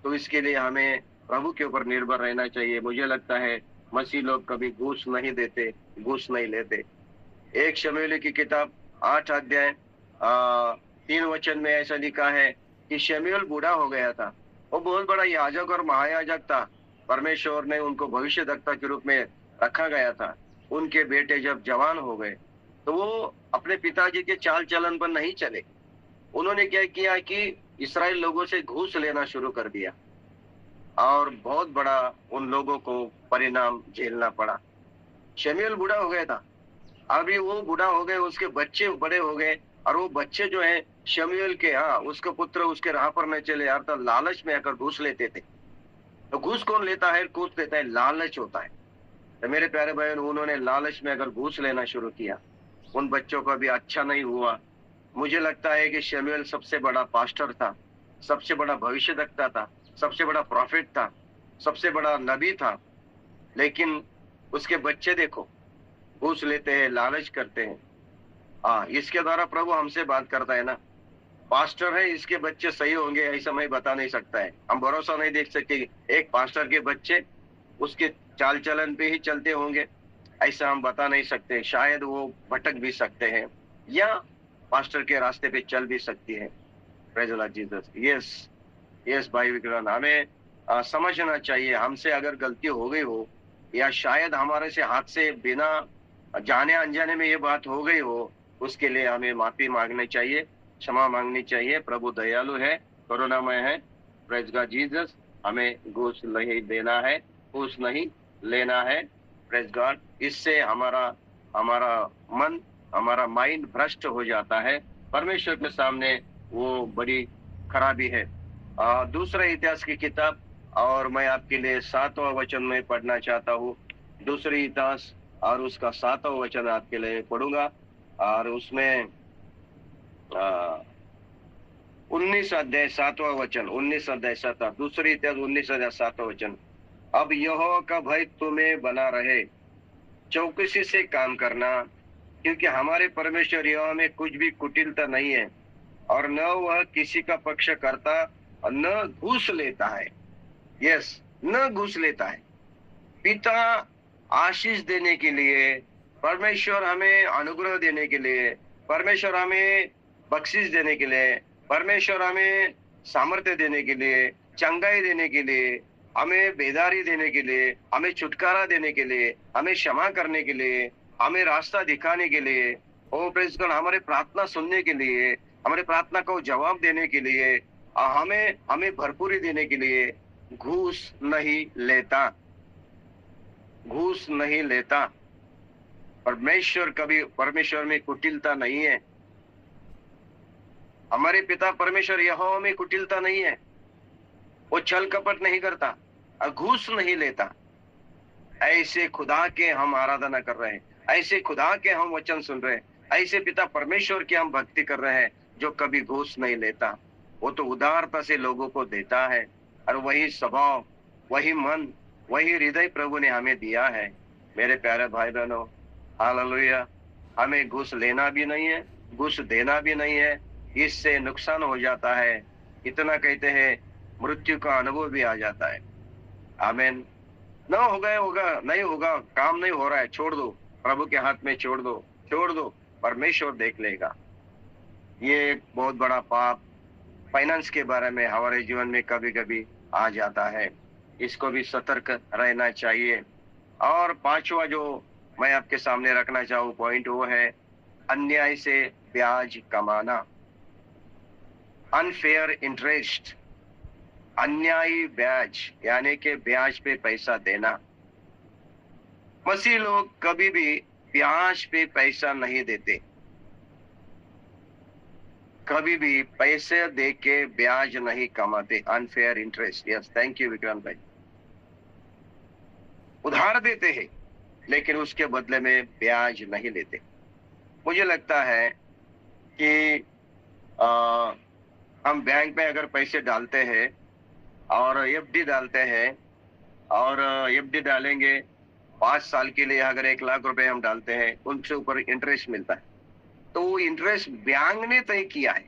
तो इसके लिए हमें प्रभु के ऊपर निर्भर रहना चाहिए। मुझे लगता है मसीह लोग कभी घूस नहीं देते, घूस नहीं लेते। 1 शमूएल की किताब 8 अध्याय 3 वचन में ऐसा लिखा है कि शमूएल बूढ़ा हो गया था, वो बहुत बड़ा याजक और महायाजक था, परमेश्वर ने उनको भविष्यद्वक्ता के रूप में रखा गया था। उनके बेटे जब जवान हो गए तो वो अपने पिताजी के चाल चलन पर नहीं चले। उन्होंने क्या किया कि इस्राएल लोगों से घूस लेना शुरू कर दिया, और बहुत बड़ा उन लोगों को परिणाम झेलना पड़ा। शमूएल बूढ़ा हो गया था, अभी वो बूढ़ा हो गए, उसके बच्चे बड़े हो गए, और वो बच्चे जो है शमूएल के, उसके पुत्र उसके राह पर न चले, यार तो लालच में आकर घूस लेते थे। तो घूस कौन लेता है, घूस लेता है लालच होता है। तो मेरे प्यारे बहन, उन्होंने लालच में अगर घूस लेना शुरू किया, उन बच्चों को भी अच्छा नहीं हुआ। मुझे लगता है कि शमूएल सबसे बड़ा पास्टर था, सबसे बड़ा भविष्यद्वक्ता था, सबसे बड़ा प्रॉफिट था, सबसे बड़ा नबी था, लेकिन उसके बच्चे देखो घूस लेते हैं, लालच करते हैं। इसके द्वारा प्रभु हमसे बात करता है ना। पास्टर है, इसके बच्चे सही होंगे ऐसा मैं बता नहीं सकता है, हम भरोसा नहीं देख सकते एक पास्टर के बच्चे उसके चाल चलन पे ही चलते होंगे, ऐसा हम बता नहीं सकते। शायद वो भटक भी सकते हैं, या पास्टर के रास्ते पे चल भी सकती है। Praise the Lord Jesus. Yes yes भाई विक्रांत, हमें समझना चाहिए, हमसे अगर गलती हो गई हो, या शायद हमारे से हाथ से बिना जाने अनजाने में ये बात हो गई हो, उसके लिए हमें माफी मांगनी चाहिए, क्षमा मांगनी चाहिए। प्रभु दयालु है, करुणामय है। Praise God Jesus. हमें घूस नहीं देना है, घूस नहीं लेना है। Praise God. इससे हमारा मन, हमारा माइंड भ्रष्ट हो जाता है, परमेश्वर के सामने वो बड़ी खराबी है। दूसरा इतिहास की किताब, और मैं आपके लिए 7वां वचन में पढ़ना चाहता हूँ। दूसरी इतिहास और उसका 7वां वचन आपके लिए पढ़ूंगा, और उसमें 19 अध्याय 7वां वचन, 19 अध्याय 7, दूसरी इतिहास 19 अध्याय 7वां वचन। अब यहोवा का भय तुम्हें बना रहे, चौकसी से काम करना, क्योंकि हमारे परमेश्वर यहोवा में कुछ भी कुटिलता नहीं है, और न वह किसी का पक्ष करता और न घूस लेता है। यस, न घूस लेता है। पिता आशीष देने के लिए, परमेश्वर हमें अनुग्रह देने के लिए, परमेश्वर हमें बख्शिश देने के लिए, परमेश्वर हमें सामर्थ्य देने के लिए, चंगाई देने के लिए, हमें बेदारी देने के लिए, हमें छुटकारा देने के लिए, हमें क्षमा करने के लिए, हमें रास्ता दिखाने के लिए, ओ प्रेज़ गॉड, हमारे प्रार्थना सुनने के लिए, हमारे प्रार्थना को जवाब देने के लिए, हमें हमें भरपूरी देने के लिए घूस नहीं लेता, घूस नहीं लेता। परमेश्वर में कुटिलता नहीं है। हमारे पिता परमेश्वर यहोवा में कुटिलता नहीं है। वो छल कपट नहीं करता और घूस नहीं लेता। ऐसे खुदा के हम आराधना कर रहे हैं, ऐसे खुदा के हम वचन सुन रहे हैं, ऐसे पिता परमेश्वर की हम भक्ति कर रहे हैं जो कभी घूस नहीं लेता। वो तो उदारता से लोगों को देता है और वही स्वभाव, वही मन, वही हृदय प्रभु ने हमें दिया है। मेरे प्यारे भाई बहनों, हालेलुया। हमें घूस लेना भी नहीं है, घूस देना भी नहीं है। इससे नुकसान हो जाता है। इतना कहते हैं मृत्यु का अनुभव भी आ जाता है। आमीन। ना हो गया होगा, नहीं होगा, काम नहीं हो रहा है, छोड़ दो, प्रभु के हाथ में छोड़ दो, छोड़ दो, परमेश्वर देख लेगा। ये एक बहुत बड़ा पाप फाइनेंस के बारे में हमारे जीवन में कभी कभी आ जाता है। इसको भी सतर्क रहना चाहिए। और पांचवा जो मैं आपके सामने रखना चाहूँ पॉइंट, वो है अन्याय से ब्याज कमाना, अनफेयर इंटरेस्ट। अन्यायी ब्याज यानी कि ब्याज पे पैसा देना। मसीह लोग कभी भी ब्याज पे पैसा नहीं देते, कभी भी पैसे दे के ब्याज नहीं कमाते। Unfair interest. Yes, thank you Vikrant भाई। उधार देते हैं लेकिन उसके बदले में ब्याज नहीं लेते। मुझे लगता है कि हम बैंक में अगर पैसे डालते हैं और एफडी डालते हैं और एफडी डालेंगे 5 साल के लिए, अगर 1 लाख रुपए हम डालते हैं, उनसे ऊपर इंटरेस्ट मिलता है। तो वो इंटरेस्ट बैंक ने तय किया है,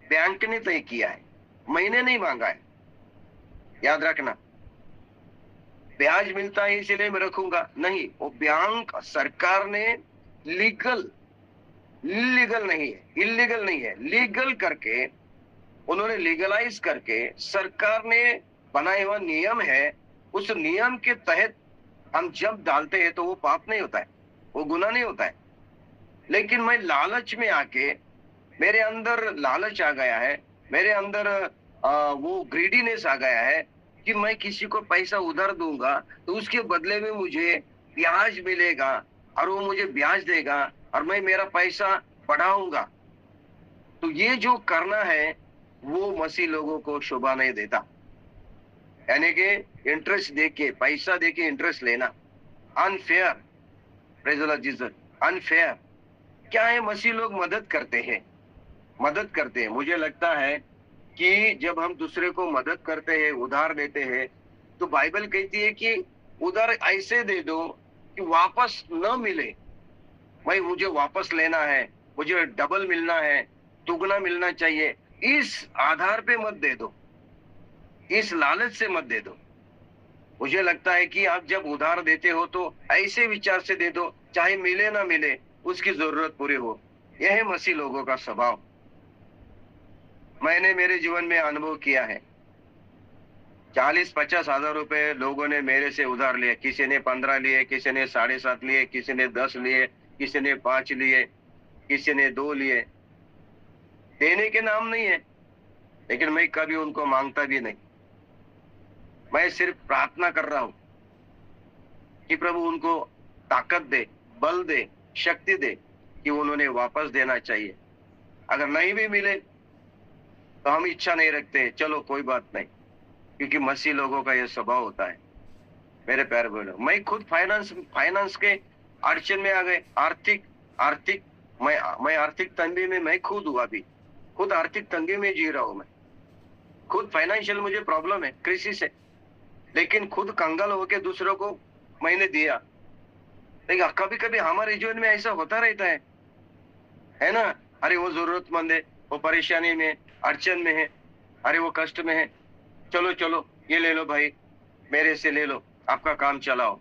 बैंक ने तय किया है, मैंने नहीं मांगा है। याद रखना, ब्याज मिलता है इसलिए मैं रखूंगा नहीं। वो बैंक सरकार ने लीगल नहीं है, इलीगल नहीं है, लीगल करके उन्होंने लीगलाइज करके सरकार ने बनाया हुआ नियम है। उस नियम के तहत हम जब डालते हैं तो वो पाप नहीं होता है, वो गुनाह नहीं होता है। लेकिन मैं लालच में आके, मेरे अंदर लालच आ गया है, मेरे अंदर वो ग्रीडीनेस आ गया है कि मैं किसी को पैसा उधार दूंगा तो उसके बदले में मुझे ब्याज मिलेगा और वो मुझे ब्याज देगा और मैं मेरा पैसा बढ़ाऊंगा। तो ये जो करना है वो मसीह लोगों को शोभा नहीं देता। यानी कि इंटरेस्ट देके, पैसा देके इंटरेस्ट लेना unfair. Praise the Lord Jesus. Unfair क्या है? मसीह लोग मदद करते हैं, मदद करते हैं। मुझे लगता है कि जब हम दूसरे को मदद करते हैं, उधार देते हैं, तो बाइबल कहती है कि उधार ऐसे दे दो कि वापस न मिले। भाई मुझे वापस लेना है, मुझे डबल मिलना है, दुगना मिलना चाहिए, इस आधार पे मत दे दो, इस लालच से मत दे दो। मुझे लगता है कि आप जब उधार देते हो तो ऐसे विचार से दे दो, चाहे मिले ना मिले, उसकी जरूरत पूरी हो। यह है मसीह लोगों का स्वभाव। मैंने मेरे जीवन में अनुभव किया है। 40-50 हजार रुपए लोगों ने मेरे से उधार लिए। किसी ने 15 लिए, किसी ने 7.5 लिए, किसी ने 10 लिए, किसी ने 5 लिए, किसी ने 2 लिए। देने के नाम नहीं है, लेकिन मैं कभी उनको मांगता भी नहीं। मैं सिर्फ प्रार्थना कर रहा हूं कि प्रभु उनको ताकत दे, बल दे, शक्ति दे कि उन्होंने वापस देना चाहिए। अगर नहीं भी मिले तो हम इच्छा नहीं रखते, चलो कोई बात नहीं, क्योंकि मसीह लोगों का यह स्वभाव होता है। मेरे प्यारे भाइयों, मैं खुद फाइनेंस के अड़चन में आ गए। आर्थिक मैं आर्थिक तंगी में मैं खुद हुआ भी, खुद आर्थिक तंगी में जी रहा हूं। मैं खुद फाइनेंशियल मुझे प्रॉब्लम है कृषि से, लेकिन खुद कंगाल होके दूसरों को मैंने दिया। लेकिन कभी कभी हमारे जीवन में ऐसा होता रहता है ना? अरे वो जरूरतमंद है, वो परेशानी में, अड़चन में है, अरे वो कष्ट में है, चलो चलो ये ले लो भाई, मेरे से ले लो, आपका काम चलाओ।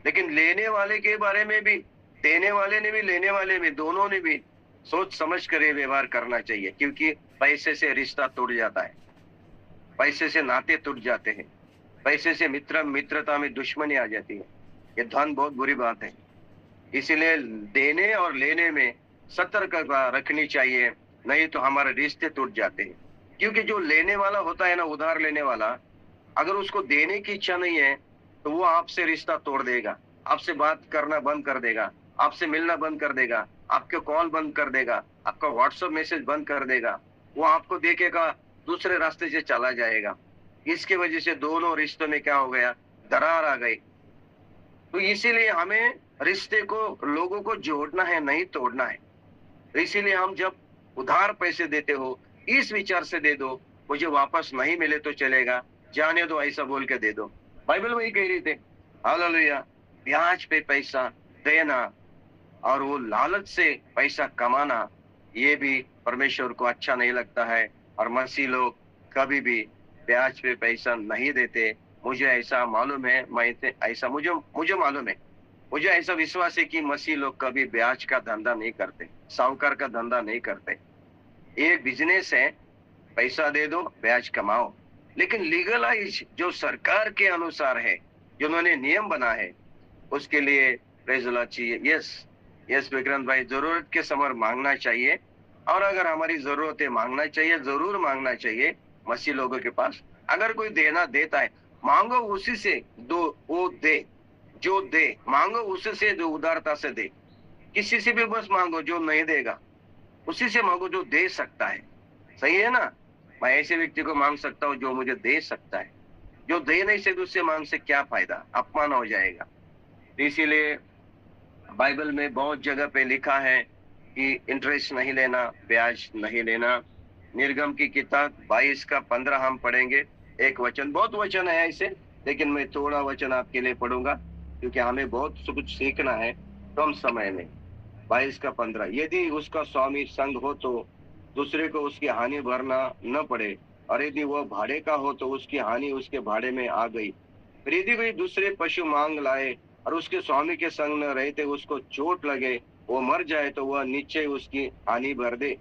लेकिन लेने वाले के बारे में भी, देने वाले ने भी, लेने वाले में, दोनों ने भी सोच समझ कर व्यवहार करना चाहिए, क्योंकि पैसे से रिश्ता टूट जाता है, पैसे से नाते टूट जाते हैं, पैसे से मित्रता में दुश्मनी आ जाती है। ये धन बहुत बुरी बात है। इसीलिए देने और लेने में सतर्कता रखनी चाहिए, नहीं तो हमारे रिश्ते टूट जाते हैं। क्योंकि जो लेने वाला होता है ना, उधार लेने वाला, अगर उसको देने की इच्छा नहीं है तो वो आपसे रिश्ता तोड़ देगा, आपसे बात करना बंद कर देगा, आपसे मिलना बंद कर देगा, आपके कॉल बंद कर देगा, आपका व्हाट्सएप मैसेज बंद कर देगा। वो आपको देखेगा, दूसरे रास्ते से चला जाएगा। इसकी वजह से दोनों रिश्तों में क्या हो गया, दरार आ गई। तो इसीलिए हमें रिश्ते को, लोगों को जोड़ना है, नहीं तोड़ना है। इसीलिए हम जब उधार पैसे देते हो, इस विचार से दे दो, मुझे वापस नहीं मिले तो चलेगा, जाने दो, ऐसा बोल के दे दो। बाइबल वही कह रही थी, हालेलुया। ब्याज पे पैसा देना और वो लालच से पैसा कमाना, ये भी परमेश्वर को अच्छा नहीं लगता है। और मसीह लोग कभी भी ब्याज पे पैसा नहीं देते। मुझे ऐसा मालूम है, मुझे मालूम है, मुझे ऐसा विश्वास है कि मसीह लोग कभी ब्याज का धंधा नहीं करते, साहूकार का धंधा नहीं करते। एक बिजनेस है, पैसा दे दो, ब्याज कमाओ। लेकिन लीगलाइज जो सरकार के अनुसार है, जिन्होंने नियम बना है, उसके लिए प्रेज़ द लॉर्ड चाहिए। यस विक्रांत भाई, जरूरत के समय मांगना चाहिए। और अगर हमारी जरूरत है, मांगना चाहिए, जरूर मांगना चाहिए मसीह लोगों के पास। अगर कोई देना देता है, मांगो उसी से, दो वो दे, जो दे मांगो उसी से, जो उदारता से दे। किसी से भी बस मांगो, जो नहीं देगा उसी से मांगो जो दे सकता है। सही है ना? मैं ऐसे व्यक्ति को मांग सकता हूँ जो मुझे दे सकता है। जो दे नहीं सकते उससे मांग से क्या फायदा, अपमान हो जाएगा। इसीलिए बाइबल में बहुत जगह पे लिखा है कि इंटरेस्ट नहीं लेना, ब्याज नहीं लेना। निर्गम की किताब 22 का 15 हम पढ़ेंगे। एक वचन, बहुत वचन है ऐसे, लेकिन मैं थोड़ा वचन आपके लिए पढ़ूंगा क्योंकि हमें बहुत कुछ सीखना है कम समय में। 22 का 15, यदि उसका स्वामी संग हो तो दूसरे को उसकी हानि भरना न पड़े, और यदि वह भाड़े का हो तो उसकी हानि उसके भाड़े में आ गई। फिर यदि कोई दूसरे पशु मांग लाए और उसके स्वामी के संग न रहते उसको चोट लगे, वो मर जाए, तो वह निश्चय उसकी हानि भर दे।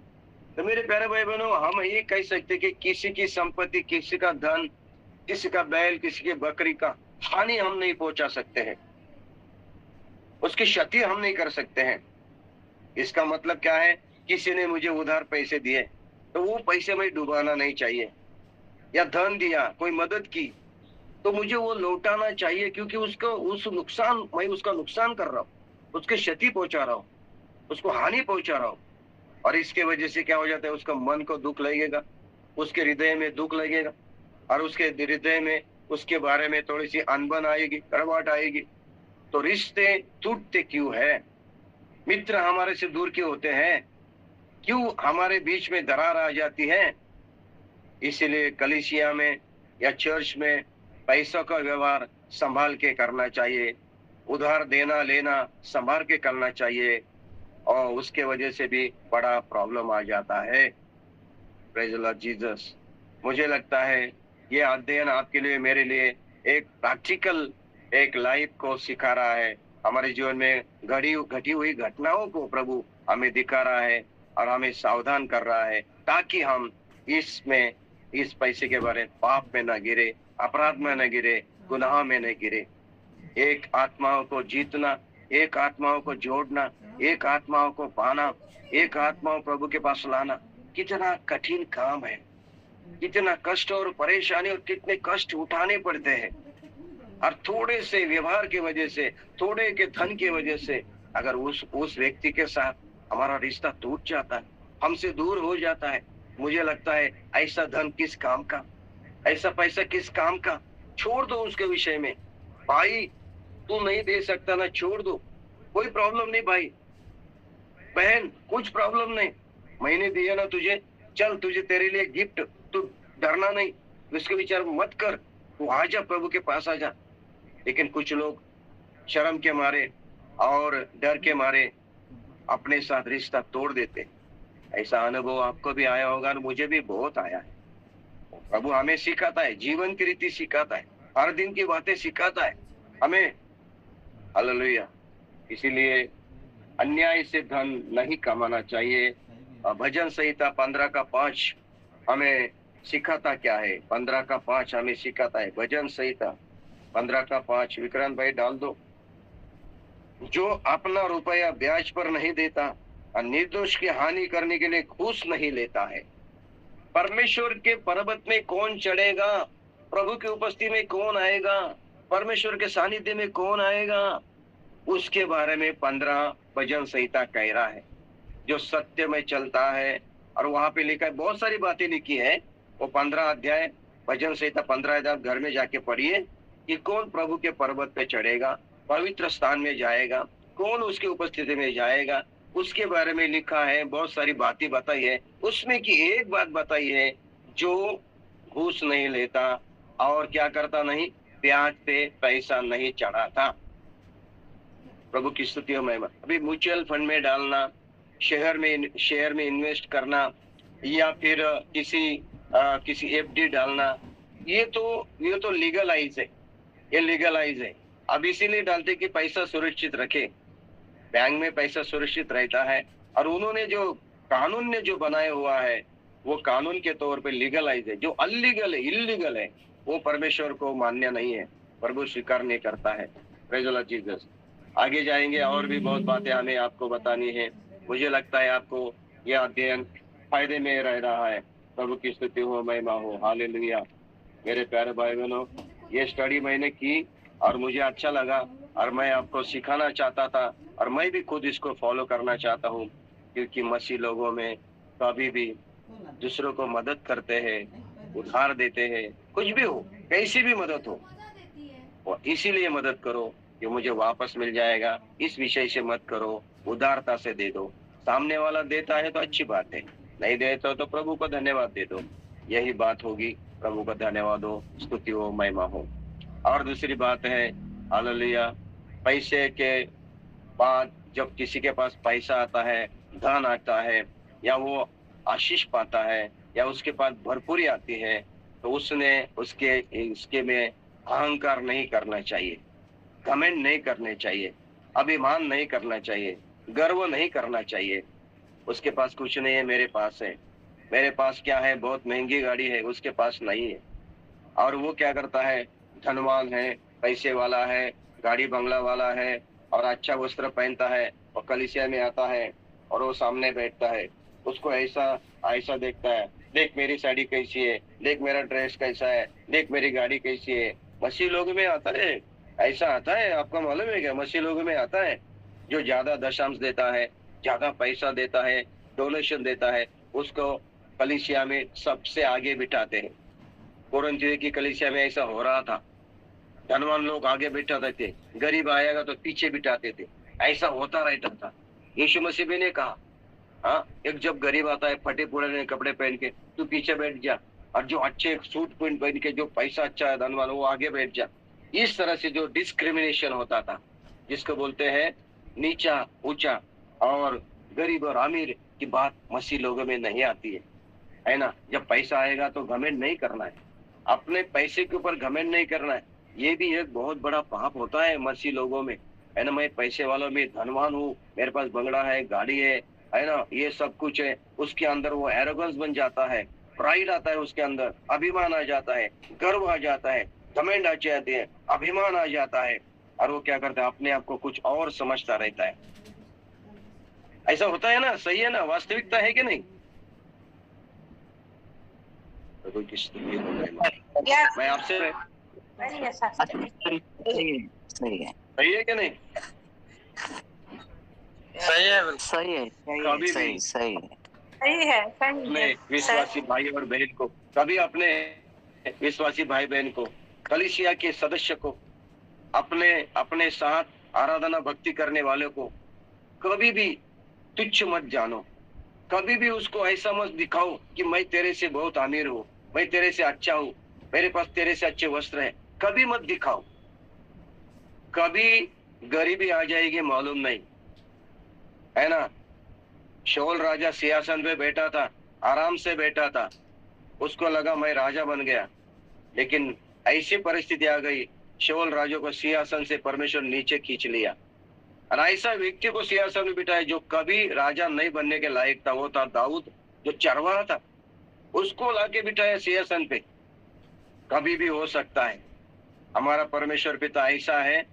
तो मेरे प्यारे भाई बहनों, हम ये कह सकते कि किसी की संपत्ति, किसी का धन, किसी का बैल, किसी की बकरी का हानि हम नहीं पहुंचा सकते हैं, उसकी क्षति हम नहीं कर सकते हैं। इसका मतलब क्या है? किसी ने मुझे उधार पैसे दिए तो वो पैसे में डुबाना नहीं चाहिए, या धन दिया, कोई मदद की तो मुझे वो लौटाना चाहिए, क्योंकि मैं उसका नुकसान कर रहा हूँ, उसके क्षति पहुंचा रहा हूँ, उसको हानि पहुंचा रहा हूँ। और इसके वजह से क्या हो जाता है, उसका मन को दुख लगेगा, उसके हृदय में दुख लगेगा, और उसके हृदय में उसके बारे में थोड़ी सी अनबन आएगी, कड़वाहट आएगी। तो रिश्ते टूटते क्यों है? मित्र हमारे से दूर क्यों होते हैं? क्यों हमारे बीच में दरार आ जाती है? इसलिए कलीसिया में या चर्च में पैसों का व्यवहार संभाल के करना चाहिए, उधार देना लेना संभाल के करना चाहिए, और उसके वजह से भी बड़ा प्रॉब्लम आ जाता है। Praise the Lord Jesus. मुझे लगता है ये अध्ययन आपके लिए, मेरे लिए एक प्रैक्टिकल, एक लाइफ को सिखा रहा है। हमारे जीवन में घटी हुई घटनाओं को प्रभु हमें दिखा रहा है और हमें सावधान कर रहा है, ताकि हम इस पैसे के बारे पाप में न गिरे, अपराध में न गिरे, गुनाह में न गिरे। एक आत्माओं को जीतना, एक आत्माओं को जोड़ना, एक आत्माओं को पाना, एक आत्माओं प्रभु के पास लाना कितना कठिन काम है। कितना कष्ट और परेशानी और कितने कष्ट उठाने पड़ते हैं। और थोड़े से व्यवहार की वजह से, थोड़े के धन की वजह से अगर उस व्यक्ति के साथ हमारा रिश्ता टूट जाता है, हमसे दूर हो जाता है, मुझे लगता है ऐसा धन किस काम का, ऐसा पैसा किस काम का। छोड़ दो उसके विषय में। भाई तू नहीं दे सकता ना, छोड़ दो, कोई प्रॉब्लम नहीं। भाई बहन कुछ प्रॉब्लम नहीं, मैंने दिया ना तुझे, चल तुझे तेरे लिए गिफ्ट, तू डरना नहीं, उसके विचार मत कर, तू आजा, प्रभु के पास आजा। लेकिन कुछ लोग शर्म के मारे और डर के मारे अपने साथ रिश्ता तोड़ देते। ऐसा अनुभव आपको भी आया होगा, मुझे भी बहुत आया है। प्रभु हमें सिखाता है, जीवन की रीति सिखाता है, हर दिन की बातें सिखाता है हमें। हालेलुया। इसीलिए अन्याय से धन नहीं कमाना चाहिए। भजन संहिता 15 का 5 हमें सिखाता क्या है? 15 का 5 हमें सिखाता है भजन संहिता 15 का 5। विक्रांत भाई डाल दो। जो अपना रुपया ब्याज पर नहीं देता और निर्दोष की हानि करने के लिए घूस नहीं लेता है, परमेश्वर के पर्वत में कौन चढ़ेगा? प्रभु की उपस्थिति में कौन आएगा? परमेश्वर के सानिध्य में कौन आएगा? उसके बारे में 15 भजन संहिता कह रहा है। जो सत्य में चलता है, और वहां पे लिखा है, बहुत सारी बातें लिखी है। वो 15 अध्याय भजन संहिता 15 अध्याय घर में जाके पढ़िए कि कौन प्रभु के पर्वत पे चढ़ेगा, पवित्र स्थान में जाएगा, कौन उसकी उपस्थिति में जाएगा, उसके बारे में लिखा है। बहुत सारी बातें बताई है उसमें की एक बात बताई है, जो घूस नहीं लेता और क्या करता नहीं, ब्याज पे पैसा नहीं चढ़ाता। प्रभु की स्तुति हो महिमा। अभी म्यूचुअल फंड में डालना, शेयर में इन्वेस्ट करना, या फिर किसी एफडी डालना, ये तो लीगलाइज है, ये लीगलाइज है। अब इसीलिए डालते कि पैसा सुरक्षित रखे, बैंक में पैसा सुरक्षित रहता है। और उन्होंने जो कानून ने जो बनाया हुआ है वो कानून के तौर पे लीगलाइज है। जो अनलीगल है, इल्लीगल है, वो परमेश्वर को मान्य नहीं है, प्रभु स्वीकार नहीं करता है। Praise the Lord Jesus. आगे जाएंगे, और भी बहुत बातें हमें आपको बतानी है। मुझे लगता है आपको यह अध्ययन फायदे में रह रहा है। प्रभु की स्तुति हो, महिमा हो। हालेलुया। मेरे प्यारे भाई बहनों, ये स्टडी मैंने की और मुझे अच्छा लगा, और मैं आपको सिखाना चाहता था, और मैं भी खुद इसको फॉलो करना चाहता हूँ, क्योंकि मसीह लोगों में कभी भी दूसरों को मदद करते हैं, उधार देते हैं, कुछ भी हो, कैसी भी मदद हो, और इसीलिए मदद करो कि मुझे वापस मिल जाएगा। इस विषय से मत करो, उदारता से दे दो। सामने वाला देता है तो अच्छी बात है, नहीं देता तो प्रभु को धन्यवाद दे दो। यही बात होगी। प्रभु को धन्यवाद हो, स्तुति हो, महिमा हो। और दूसरी बात है, हालेलुया, पैसे के बाद जब किसी के पास पैसा आता है, धन आता है, या वो आशीष पाता है, या उसके पास भरपूरी आती है, तो उसने उसके में अहंकार नहीं करना चाहिए, घमंड नहीं करने चाहिए, अभिमान नहीं करना चाहिए, गर्व नहीं करना चाहिए। उसके पास कुछ नहीं है, मेरे पास है। मेरे पास क्या है? बहुत महंगी गाड़ी है, उसके पास नहीं है। और वो क्या करता है? धनवान है, पैसे वाला है, गाड़ी बंगला वाला है, और अच्छा वस्त्र पहनता है, और कलीसिया में आता है, और वो सामने बैठता है, उसको ऐसा देखता है, देख मेरी साड़ी कैसी है, देख मेरा ड्रेस कैसा है, देख मेरी गाड़ी कैसी है। मसीह लोग में आता है, ऐसा आता है। आपको मालूम है क्या? मसीह लोग में आता है, जो ज्यादा दशांश देता है, ज्यादा पैसा देता है, डोनेशन देता है, उसको कलीसिया में सबसे आगे बिठाते हैं। कोरिन्थियों की कलीसिया में ऐसा हो रहा था। धनवान लोग आगे बिठाते थे, गरीब आएगा तो पीछे बिठाते थे, ऐसा होता रहता था। यीशु मसीह भी ने कहा, हाँ, एक जब गरीब आता है फटे पुराने कपड़े पहन के, तू पीछे बैठ जा, और जो अच्छे सूट पहन के, जो पैसा अच्छा है धनवान, वो आगे बैठ जा। इस तरह से जो डिस्क्रिमिनेशन होता था, जिसको बोलते हैं नीचा ऊंचा और गरीब और अमीर की बात मसीह लोगों में नहीं आती है ना। जब पैसा आएगा तो घमंड नहीं करना है, अपने पैसे के ऊपर घमंड नहीं करना है। ये भी एक बहुत बड़ा पाप होता है मसीह लोगों में, है ना। मैं पैसे वालों में धनवान हूँ, मेरे पास बंगला है, गाड़ी है ना, ये सब कुछ है। उसके अंदर वो एरोगेंस बन जाता है, प्राइड आता है उसके अंदर, अभिमान आ जाता है, गर्व आ जाता है, घमंड आ जाते हैं, अभिमान आ जाता है, और वो क्या करता है? अपने आप को कुछ और समझता रहता है। ऐसा होता है ना, सही है ना, वास्तविकता है कि नहीं? तो कोई किस मैं आपसे सही है कि नहीं? सही है, सही है कभी सही भी सही है सही है, सही अपने है। विश्वासी भाई और बहन को, कभी अपने विश्वासी भाई बहन को, कलीसिया के सदस्य को, अपने साथ आराधना भक्ति करने वाले को कभी भी तुच्छ मत जानो। कभी भी उसको ऐसा मत दिखाओ कि मैं तेरे से बहुत अमीर हूँ, मैं तेरे से अच्छा हूँ, मेरे पास तेरे से अच्छे वस्त्र हैं। कभी मत दिखाओ। कभी गरीबी आ जाएगी मालूम नहीं, है ना। शाऊल राजा सिंहासन पे बैठा था, आराम से बैठा था, उसको लगा मैं राजा बन गया, लेकिन ऐसी परिस्थिति आ गई, शाऊल राजा को सिंहासन से परमेश्वर नीचे खींच लिया। और ऐसा व्यक्ति को सिंहासन में बिठाया जो कभी राजा नहीं बनने के लायक था, वो था दाऊद, जो चरवाहा था। उसको लाके बिठाया सिंहासन पे। कभी भी हो सकता है। हमारा परमेश्वर पिता ऐसा है,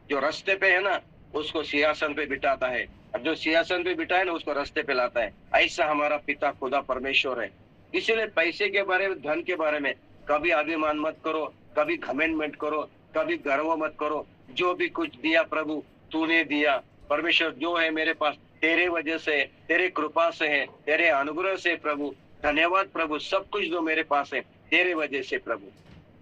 जो रास्ते पे है ना उसको सिंहासन पे बिठाता है, और जो सिंहासन पे बिठाए ना उसको रास्ते पे लाता है। ऐसा हमारा पिता खुदा परमेश्वर है। इसीलिए पैसे के बारे में, धन के बारे में कभी अभिमान मत करो, कभी घमंड मत करो, कभी गर्व मत करो। जो भी कुछ दिया प्रभु तूने दिया। परमेश्वर जो है मेरे पास तेरे वजह से, तेरे कृपा से है, तेरे अनुग्रह से प्रभु। धन्यवाद प्रभु, सब कुछ जो मेरे पास है तेरे वजह से प्रभु।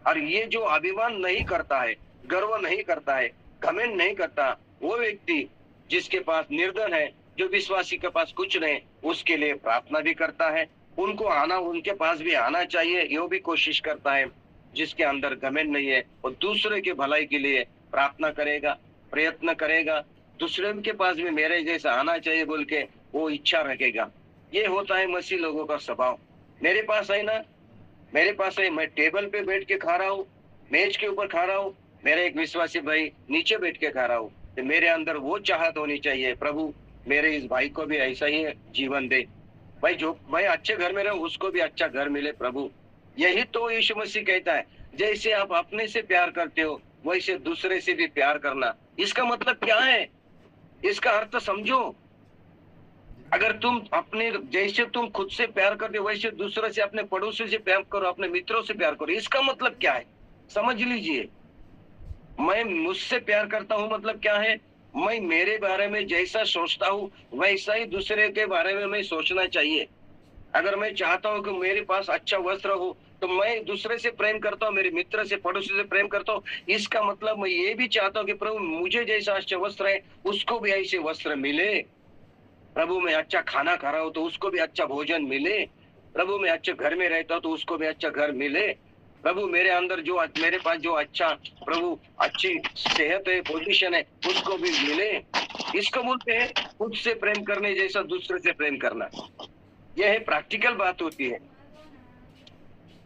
और ये जो अभिमान नहीं करता है, गर्व नहीं करता है, घमंड नहीं करता, वो व्यक्ति जिसके पास निर्धन है, जो विश्वासी के पास कुछ नहीं, उसके लिए प्रार्थना भी करता है। उनको आना, उनके पास भी आना चाहिए, ये भी कोशिश करता है। जिसके अंदर घमंड नहीं है वो दूसरे के भलाई के लिए प्रार्थना करेगा, प्रयत्न करेगा। दूसरे के पास भी मेरे जैसा आना चाहिए बोल के वो इच्छा रखेगा। ये होता है मसीह लोगों का स्वभाव। मेरे पास है ना, मेरे पास है, मैं टेबल पे बैठ के खा रहा हूँ, मेज के ऊपर खा रहा हूँ, मेरा एक विश्वासी भाई नीचे बैठ के खा रहा हूँ, तो मेरे अंदर वो चाहत होनी चाहिए, प्रभु मेरे इस भाई को भी ऐसा ही जीवन दे। भाई जो भाई अच्छे घर में रहे उसको भी अच्छा घर मिले प्रभु। यही तो यीशु मसीह कहता है, जैसे आप अपने से प्यार करते हो वैसे दूसरे से भी प्यार करना। इसका मतलब क्या है, इसका अर्थ समझो। अगर तुम अपने जैसे तुम खुद से प्यार करते हो वैसे दूसरे से, अपने पड़ोसी से प्यार करो, अपने मित्रों से प्यार करो। इसका मतलब क्या है समझ लीजिए। मैं मुझसे प्यार करता हूं मतलब क्या है, मैं मेरे बारे में जैसा सोचता हूँ वैसा ही दूसरे के बारे में मैं सोचना चाहिए। अगर मैं चाहता हूँ कि मेरे पास अच्छा वस्त्र हो तो मैं दूसरे से प्रेम करता हूँ, मेरे मित्र से, पड़ोसी से प्रेम करता हूँ। इसका मतलब मैं ये भी चाहता हूँ कि प्रभु मुझे जैसा अच्छा वस्त्र है उसको भी ऐसे वस्त्र मिले। प्रभु मैं अच्छा खाना खा रहा हूँ तो उसको भी अच्छा भोजन मिले। प्रभु मैं अच्छे घर में रहता हूँ तो उसको भी अच्छा घर मिले। प्रभु मेरे अंदर जो, मेरे पास जो अच्छा प्रभु अच्छी सेहत है, पोजीशन है, उसको भी मिले। इसको बोलते हैं खुद से प्रेम करने जैसा दूसरे से प्रेम करना। यह है प्रैक्टिकल बात होती है।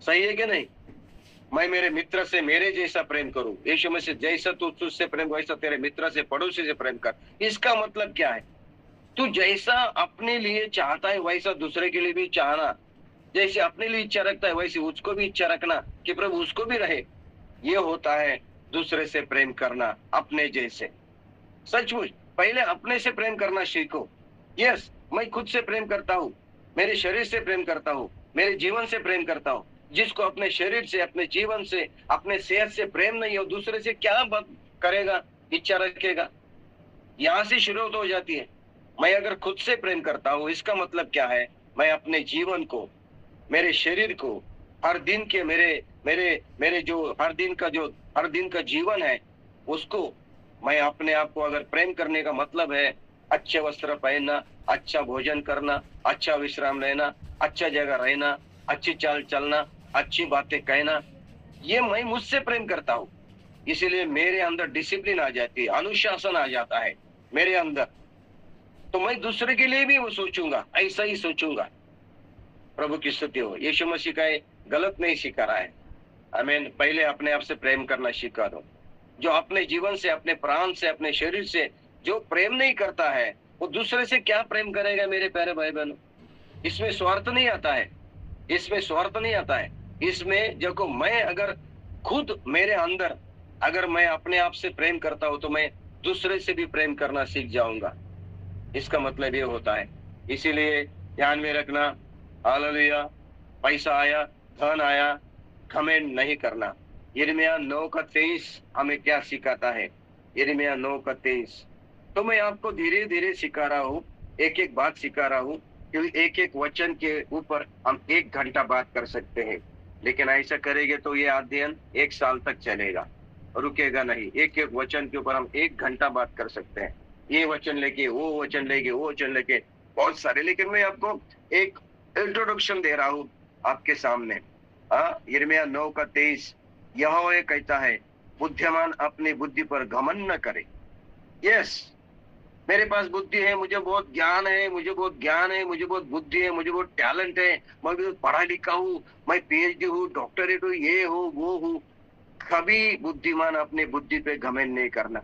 सही है कि नहीं? मैं मेरे मित्र से मेरे जैसा प्रेम करूं। यीशु मसीह जैसा तू तुझसे प्रेम वैसा तेरे मित्र से, पड़ोसी से प्रेम कर। इसका मतलब क्या है, तू जैसा अपने लिए चाहता है वैसा दूसरे के लिए भी चाहना। जैसे अपने लिए इच्छा रखता है वैसे उसको भी इच्छा रखना कि प्रभु उसको भी रहे। ये होता है दूसरे से प्रेम करना अपने जैसे। सचमुच पहले अपने से प्रेम करना सीखो। यस, मैं खुद से प्रेम करता हूँ, मेरे शरीर से प्रेम करता हूँ, मेरे जीवन से प्रेम करता हूँ। जिसको अपने शरीर से, अपने जीवन से, अपने सेहत से प्रेम नहीं हो, दूसरे से क्या बात करेगा, इच्छा रखेगा? यहाँ से शुरुआत हो जाती है। मैं अगर खुद से प्रेम करता हूँ इसका मतलब क्या है, मैं अपने जीवन को, मेरे शरीर को, हर दिन के मेरे मेरे मेरे जो हर दिन का जीवन है उसको, मैं अपने आप को अगर प्रेम करने का मतलब है अच्छे वस्त्र पहनना, अच्छा भोजन करना, अच्छा विश्राम लेना, अच्छा जगह रहना, अच्छी चाल चलना, अच्छी बातें कहना, ये मैं मुझसे प्रेम करता हूँ। इसीलिए मेरे अंदर डिसिप्लिन आ जाती है, अनुशासन आ जाता है मेरे अंदर। तो मैं दूसरे के लिए भी वो सोचूंगा, ऐसा ही सोचूंगा। प्रभु की स्तुति हो। यीशु मसीह का गलत नहीं सिखा रहा है। आमीन। पहले अपने आप से प्रेम करना सिखा दो। जो अपने जीवन से, अपने प्राण से, अपने शरीर से जो प्रेम नहीं करता है वो दूसरे से क्या प्रेम करेगा मेरे प्यारे भाई बहनों? इसमें स्वार्थ नहीं आता है, इसमें स्वार्थ नहीं आता है। इसमें देखो, मैं अगर खुद मेरे अंदर अगर मैं अपने आप से प्रेम करता हूं तो मैं दूसरे से भी प्रेम करना सीख जाऊंगा। इसका मतलब ये होता है। इसीलिए ध्यान में रखना, हालेलुया, पैसा आया, धन आया, घमंड नहीं करना। यिर्मयाह 9:23 हमें क्या सिखाता है? यिर्मयाह 9:23। तो मैं आपको धीरे धीरे सिखा रहा हूँ, एक एक बात सिखा रहा हूँ, क्योंकि एक एक वचन के ऊपर हम 1 घंटा बात कर सकते हैं। लेकिन ऐसा करेंगे तो ये अध्ययन 1 साल तक चलेगा, रुकेगा नहीं। एक एक वचन के ऊपर हम 1 घंटा बात कर सकते हैं। ये वचन लेके, वो वचन लेके, वो वचन लेके, बहुत सारे। लेकिन मैं आपको एक इंट्रोडक्शन दे रहा हूँ आपके सामने। यिर्मयाह 9:23 यहोवा कहता है, बुद्धिमान अपनी बुद्धि पर घमंड न करे। यस, मेरे पास बुद्धि है, मुझे बहुत ज्ञान है, मुझे बहुत ज्ञान है, मुझे बहुत बुद्धि है, मुझे बहुत टैलेंट है, मैं बहुत पढ़ा लिखा हूँ, मैं पीएचडी हूँ, डॉक्टरेट हूँ, ये हूँ, वो हूँ। कभी बुद्धिमान अपनी बुद्धि पे घमंड नहीं करना,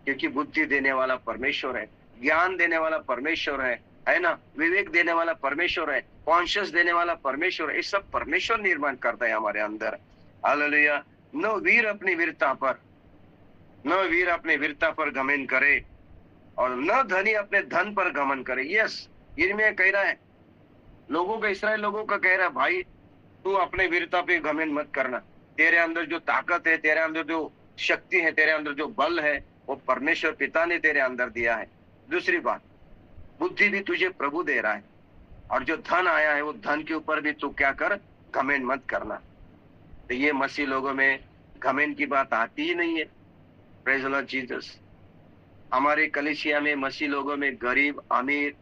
क्योंकि बुद्धि देने वाला परमेश्वर है, ज्ञान देने वाला परमेश्वर है, है ना, विवेक देने वाला परमेश्वर है, कॉन्शियस देने वाला परमेश्वर है। ये सब परमेश्वर निर्माण करता है हमारे अंदर। हालेलुया। न वीर अपनी वीरता पर घमंड करे और न धनी अपने धन पर घमंड करे। यस, यिर्मयाह कह रहा है लोगों का, इस्राएल लोगों का कह रहा है, भाई तू अपने वीरता पे घमंड मत करना। तेरे अंदर जो ताकत है, तेरे अंदर जो शक्ति है, तेरे अंदर जो बल है, वो परमेश्वर पिता ने तेरे अंदर दिया है। दूसरी बात, बुद्धि भी तुझे प्रभु दे रहा है, और जो धन आया है वो धन के ऊपर भी तू क्या कर, घमंड मत करना। तो ये मसीह लोगों में घमंड की बात आती ही नहीं है। Praise the Lord Jesus. हमारे कलीसिया में मसीह लोगों में गरीब, अमीर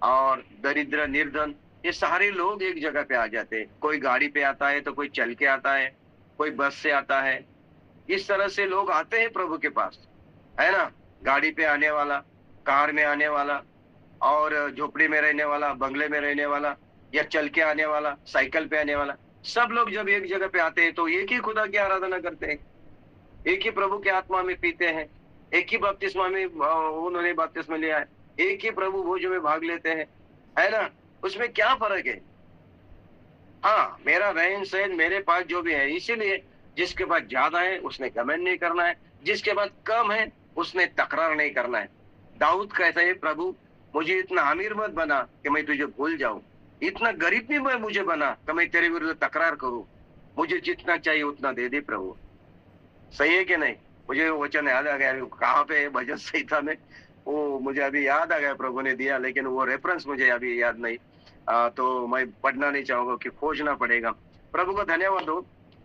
और दरिद्र, निर्धन, ये सारे लोग एक जगह पे आ जाते हैं। कोई गाड़ी पे आता है तो कोई चल के आता है, कोई बस से आता है। इस तरह से लोग आते हैं प्रभु के पास, है ना। गाड़ी पे आने वाला, कार में आने वाला, और झोपड़ी में रहने वाला, बंगले में रहने वाला, या चल के आने वाला, साइकिल पे आने वाला, सब लोग जब एक जगह पे आते हैं तो एक ही खुदा की आराधना करते हैं, एक ही प्रभु के आत्मा में पीते हैं, एक ही बपतिस्मा में उन्होंने बपतिस्मा लिया है, एक ही प्रभु भोज में भाग लेते हैं, है ना। उसमें क्या फर्क है? हाँ, मेरा रहन सहन मेरे पास जो भी है, इसीलिए जिसके पास ज्यादा है उसने घमंड नहीं करना है, जिसके पास कम है उसने तकरार नहीं करना है। दाऊद कहता है, प्रभु मुझे इतना अमीर मत बना कि मैं तुझे भूल जाऊं, इतना गरीब भी मैं मुझे बना कि मैं तेरे विरुद्ध तकरार करूं। मुझे जितना चाहिए उतना दे दे प्रभु। सही है कि नहीं? मुझे वो वचन याद आ गया, कहाँ पे है भजन संहिता में, वो मुझे अभी याद आ गया, प्रभु ने दिया, लेकिन वो रेफरेंस मुझे अभी याद नहीं। तो मैं पढ़ना नहीं चाहूंगा कि खोजना पड़ेगा। प्रभु को धन्यवाद दो।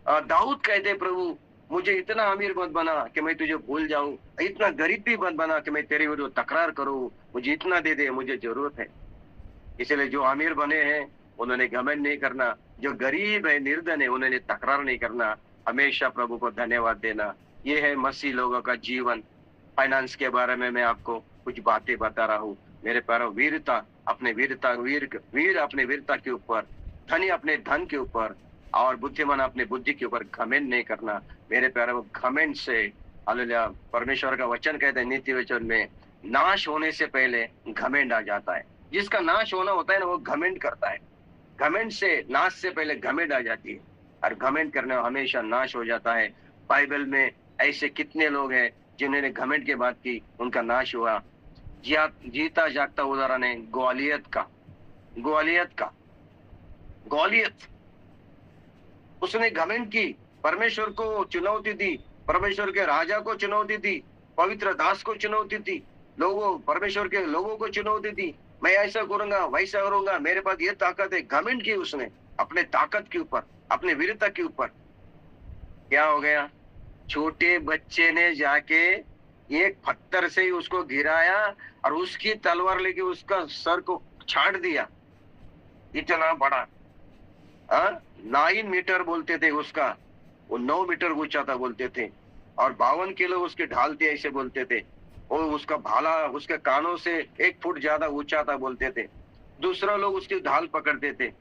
दाऊद कहते, प्रभु मुझे इतना अमीर मत बना कि मैं तुझे भूल जाऊं, इतना गरीब भी मत बना कि मैं तेरे विरुद्ध तकरार करूं, मुझे इतना दे दे, मुझे जरूरत है। इसलिए जो अमीर बने हैं उन्होंने घमंड नहीं करना, जो गरीब है, निर्धन है, उन्होंने तकरार नहीं करना, हमेशा प्रभु को धन्यवाद देना। ये है मसीह लोगों का जीवन। फाइनेंस के बारे में मैं आपको कुछ बातें बता रहा हूँ। मेरे प्यारों, वीरता वीर अपने वीरता के ऊपर, धनी अपने धन के ऊपर, और बुद्धिमान अपने बुद्धि के ऊपर घमंड नहीं करना। मेरे प्यारों, घमंड से, हालेलुया, परमेश्वर का वचन कहता है नीति वचन में, नाश होने से पहले घमंड आ जाता है। जिसका नाश होना होता है ना, वो घमंड करता है। घमंड से, नाश से पहले घमंड आ जाती है, और घमंड करने हमेशा नाश हो जाता है। बाइबल में ऐसे कितने लोग हैं जिन्होंने घमंड की बात की, उनका नाश हुआ। जीता जागता उदाहरण है गोलियत। उसने घमंड की, परमेश्वर को चुनौती दी, परमेश्वर के राजा को चुनौती दी, पवित्र दास को चुनौती दी, परमेश्वर के लोगों को चुनौती दी। मैं ऐसा करूंगा, वैसा करूंगा, मेरे पास ये ताकत है। घमंड की उसने अपने ताकत के ऊपर, अपने वीरता के ऊपर। क्या हो गया? छोटे बच्चे ने जाके एक पत्थर से ही उसको गिराया और उसकी तलवार लेके उसका सर को छाट दिया। इतना बड़ा, 9 मीटर बोलते थे उसका, वो 9 मीटर ऊंचा था बोलते थे, और 52 किलो उसके ढाल थे ऐसे बोलते थे। और उसका भाला उसके कानों से 1 फुट ज्यादा ऊंचा था बोलते थे। दूसरा लोग उसकी ढाल पकड़ते थे,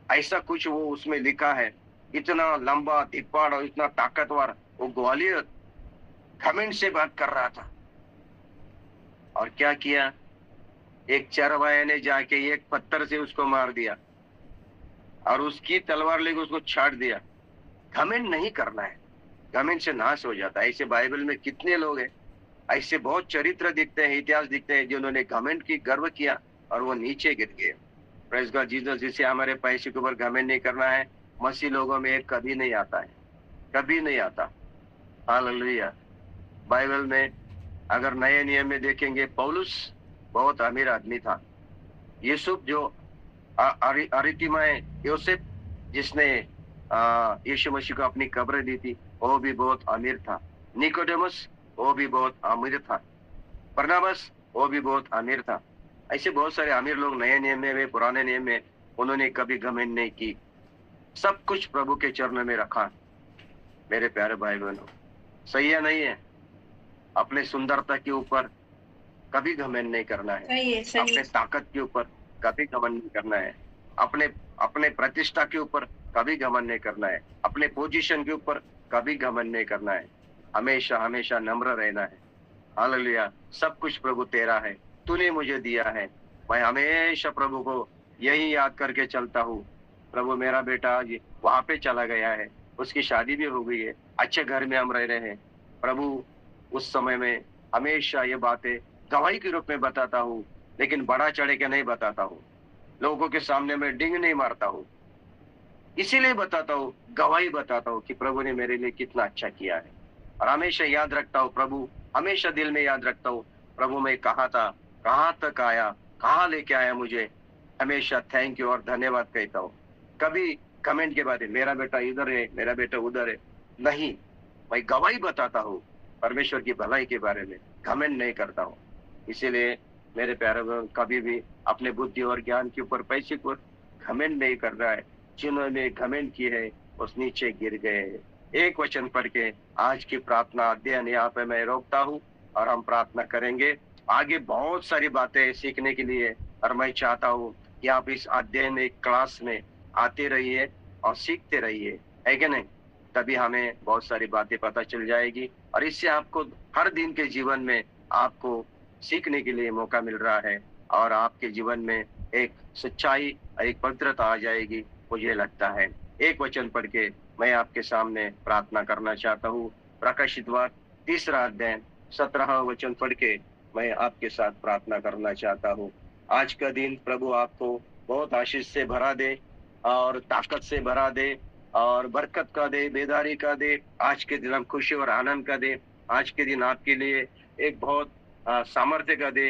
ऐसा कुछ वो उसमें लिखा है। इतना लंबा, धिप्पाड़ और इतना ताकतवर वो ग्वालियर घमंड से बात कर रहा था। और क्या किया? एक चरवाहे ने जाके एक पत्थर से उसको मार दिया और उसकी तलवार लेकर उसको छाट दिया। घमंड नहीं करना है, घमंड से नाश हो जाता है। ऐसे बाइबल में कितने लोग हैं, ऐसे बहुत चरित्र दिखते हैं, इतिहास दिखते हैं, जिन्होंने घमंड की गर्व किया और वो नीचे गिर गए। Praise God Jesus. जिसे हमारे पैसे के ऊपर घमंड नहीं करना है, मसीह लोगों में कभी नहीं आता है, कभी नहीं आता। हालेलुया। बाइबल में अगर नए नियम में देखेंगे, पौलुस बहुत अमीर आदमी था। यूसुफ जो अरितिमाय योसेफ जिसने यीशु मसीह को अपनी कब्र दी थी, वो भी बहुत अमीर था। निकोदेमस वो भी बहुत अमीर था। बरनबास वो भी बहुत अमीर था। ऐसे बहुत सारे अमीर लोग नए नियम में, पुराने नियम में, उन्होंने कभी घमंड नहीं की। सब कुछ प्रभु के चरणों में रखा। मेरे प्यारे भाई बहनों, सही है नहीं है? अपने सुंदरता के ऊपर कभी घमंड नहीं करना है, अपने ताकत के ऊपर कभी घमंड नहीं करना है, अपने प्रतिष्ठा के ऊपर कभी घमंड नहीं करना है, अपने पोजीशन के ऊपर कभी घमंड नहीं करना है। हमेशा हमेशा नम्र रहना है। हालेलुया। सब कुछ प्रभु तेरा है, तूने मुझे दिया है, मैं हमेशा प्रभु को यही याद करके चलता हूँ। प्रभु मेरा बेटा वहां पे चला गया है, उसकी शादी भी हो गई है, अच्छे घर में हम रह रहे हैं। प्रभु उस समय में हमेशा ये बातें गवाही के रूप में बताता हूँ, लेकिन बढ़ा चढ़े के नहीं बताता हूँ। लोगों के सामने में डिंग नहीं मारता हूँ, इसीलिए बताता हूँ, गवाही बताता हूँ कि प्रभु ने मेरे लिए कितना अच्छा किया है। और हमेशा याद रखता हूँ प्रभु, हमेशा दिल में याद रखता हूँ प्रभु मैं कहाँ था, कहाँ तक आया, कहाँ लेके आया मुझे। हमेशा थैंक यू और धन्यवाद कहता हूँ। कभी कमेंट के बाद मेरा बेटा इधर है, मेरा बेटा उधर है, नहीं, मैं गवाही बताता हूँ परमेश्वर की भलाई के बारे में, घमंड नहीं करता हूँ। इसीलिए मेरे प्यारे बहन, कभी भी अपने बुद्धि और ज्ञान के ऊपर, पैसे को घमंड नहीं कर रहा है। जिन्होंने घमंड की है उस नीचे गिर गए हैं। एक वचन पढ़ के आज की प्रार्थना अध्ययन यहाँ पे मैं रोकता हूँ और हम प्रार्थना करेंगे। आगे बहुत सारी बातें सीखने के लिए और मैं चाहता हूँ कि आप इस अध्ययन एक क्लास में आते रहिए और सीखते रहिए, है कि नहीं? तभी हमें बहुत सारी बातें पता चल जाएगी और इससे आपको हर दिन के जीवन में आपको सीखने के लिए मौका मिल रहा है और आपके जीवन में एक सच्चाई, एक पवित्रता आ जाएगी, मुझे लगता है। एक वचन पढ़ के मैं आपके सामने प्रार्थना करना चाहता हूँ। प्रकाशित वाक्य 3 अध्याय 17 वचन पढ़ के मैं आपके साथ प्रार्थना करना चाहता हूँ। आज का दिन प्रभु आपको बहुत आशीष से भरा दे और ताकत से भरा दे और बरकत का दे, बेदारी का दे। आज के दिन हम खुशी और आनंद का दे। आज के दिन आपके लिए एक बहुत सामर्थ्य का दे।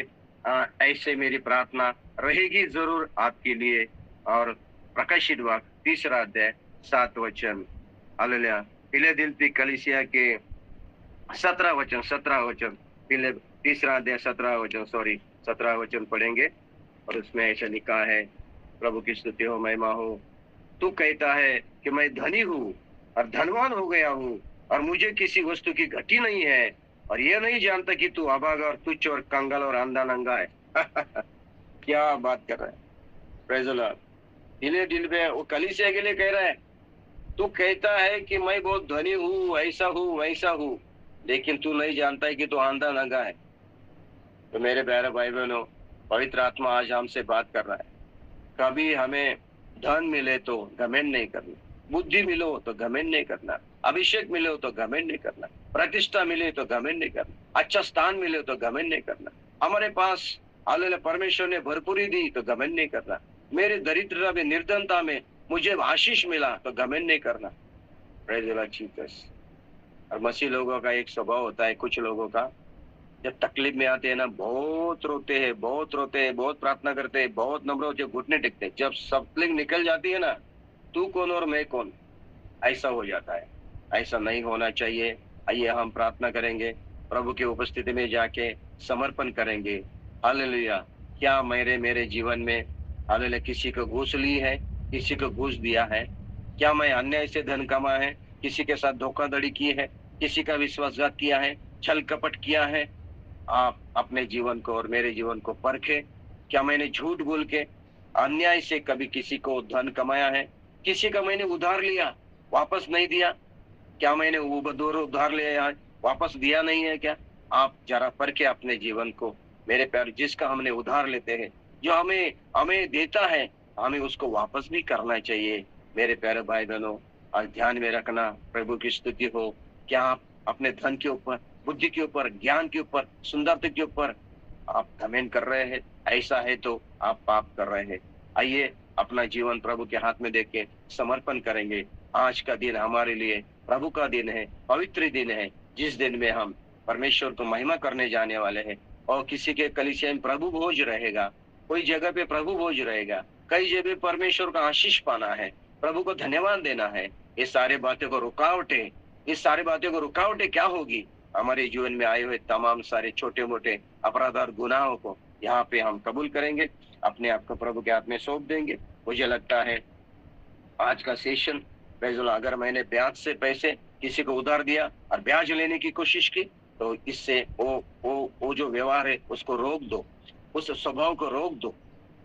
ऐसे मेरी प्रार्थना रहेगी जरूर आपके लिए। और प्रकाशित वाक्य 3 अध्याय 7 वचन, हालेलुया। फिलदेल्फी कलीसिया के 17 वचन, फिले 3 अध्याय 17 वचन, 17 वचन पढ़ेंगे और उसमें ऐसा लिखा है, प्रभु की स्तुति हो, महिमा हो। तू कहता है कि मैं धनी हूँ और धनवान हो गया हूँ और मुझे किसी वस्तु की घटी नहीं है और ये नहीं जानता कि तू अभागा और तुच्छ और कंगाल और अंधा नंगा है। क्या बात कर रहा है, प्रेज़ द लॉर्ड। दिल में वो कलीसिया के लिए कह रहा है, तू कहता है कि मैं बहुत धनी हूँ, ऐसा हूँ वैसा हूँ, लेकिन तू नहीं जानता है कि तू अंधा नंगा है। तो मेरे प्यारे भाई बहनों, पवित्र आत्मा आज हमसे बात कर रहा है। कभी हमें धन मिले तो घमंड नहीं करना, बुद्धि मिलो तो घमंड नहीं करना, अभिषेक मिले तो घमंड नहीं करना, प्रतिष्ठा मिले तो घमंड नहीं करना, अच्छा स्थान मिले तो घमंड नहीं करना, हमारे पास हालेलुया परमेश्वर ने भरपूरी दी तो घमंड नहीं करना, मेरे दरिद्रता में, निर्धनता में मुझे आशीष मिला तो घमंड नहीं करना। Praise the Lord Jesus. और मसीह लोगों का एक स्वभाव होता है, कुछ लोगों का जब तकलीफ में आते हैं ना, बहुत रोते हैं, बहुत प्रार्थना करते हैं, बहुत नम्र होते, घुटने टेकते हैं। जब सब तकलीफ निकल जाती है ना, तू कौन और मैं कौन, ऐसा हो जाता है। ऐसा नहीं होना चाहिए। आइए हम प्रार्थना करेंगे, प्रभु की उपस्थिति में जाके समर्पण करेंगे। हालेलुया। क्या मेरे जीवन में हालेलुया किसी को घूस ली है, किसी को घूस दिया है? क्या मैं अन्याय से धन कमा है, किसी के साथ धोखाधड़ी की है, किसी का विश्वासघात किया है, छल कपट किया है? आप अपने जीवन को और मेरे जीवन को परखें। क्या मैंने झूठ बोल के अन्याय से कभी किसी को धन कमाया है? किसी का मैंने उधार लिया, वापस नहीं दिया? क्या मैंने उधार लिया है, वापस दिया नहीं है क्या? आप जरा परखे अपने जीवन को मेरे प्यारे। जिसका हमने उधार लेते हैं, जो हमें हमें देता है, हमें उसको वापस भी करना चाहिए। मेरे प्यारे भाई बहनों, आज ध्यान में रखना, प्रभु की स्तुति हो। क्या आप अपने धन के ऊपर, बुद्धि के ऊपर, ज्ञान के ऊपर, सुंदरता के ऊपर आप घमंड कर रहे हैं? ऐसा है तो आप पाप कर रहे हैं। आइए अपना जीवन प्रभु के हाथ में देके समर्पण करेंगे। आज का दिन हमारे लिए प्रभु का दिन है, पवित्र दिन है, जिस दिन में हम परमेश्वर को महिमा करने जाने वाले हैं। और किसी के कलीसिया में प्रभु भोज रहेगा, कोई जगह पे प्रभु भोज रहेगा, कई जगह परमेश्वर का आशीष पाना है, प्रभु को धन्यवाद देना है। ये सारे बातों को रुकावटें, इस सारी बातों को रुकावटें क्या होगी? हमारे जीवन में आए हुए तमाम सारे छोटे मोटे अपराध और गुनाहों को यहाँ पे हम कबूल करेंगे, अपने आप को प्रभु के हाथ में सौंप देंगे। मुझे लगता है आज का सेशन, अगर मैंने ब्याज से पैसे किसी को उधार दिया और ब्याज लेने की कोशिश की, तो इससे वो जो व्यवहार है उसको रोक दो, उस स्वभाव को रोक दो।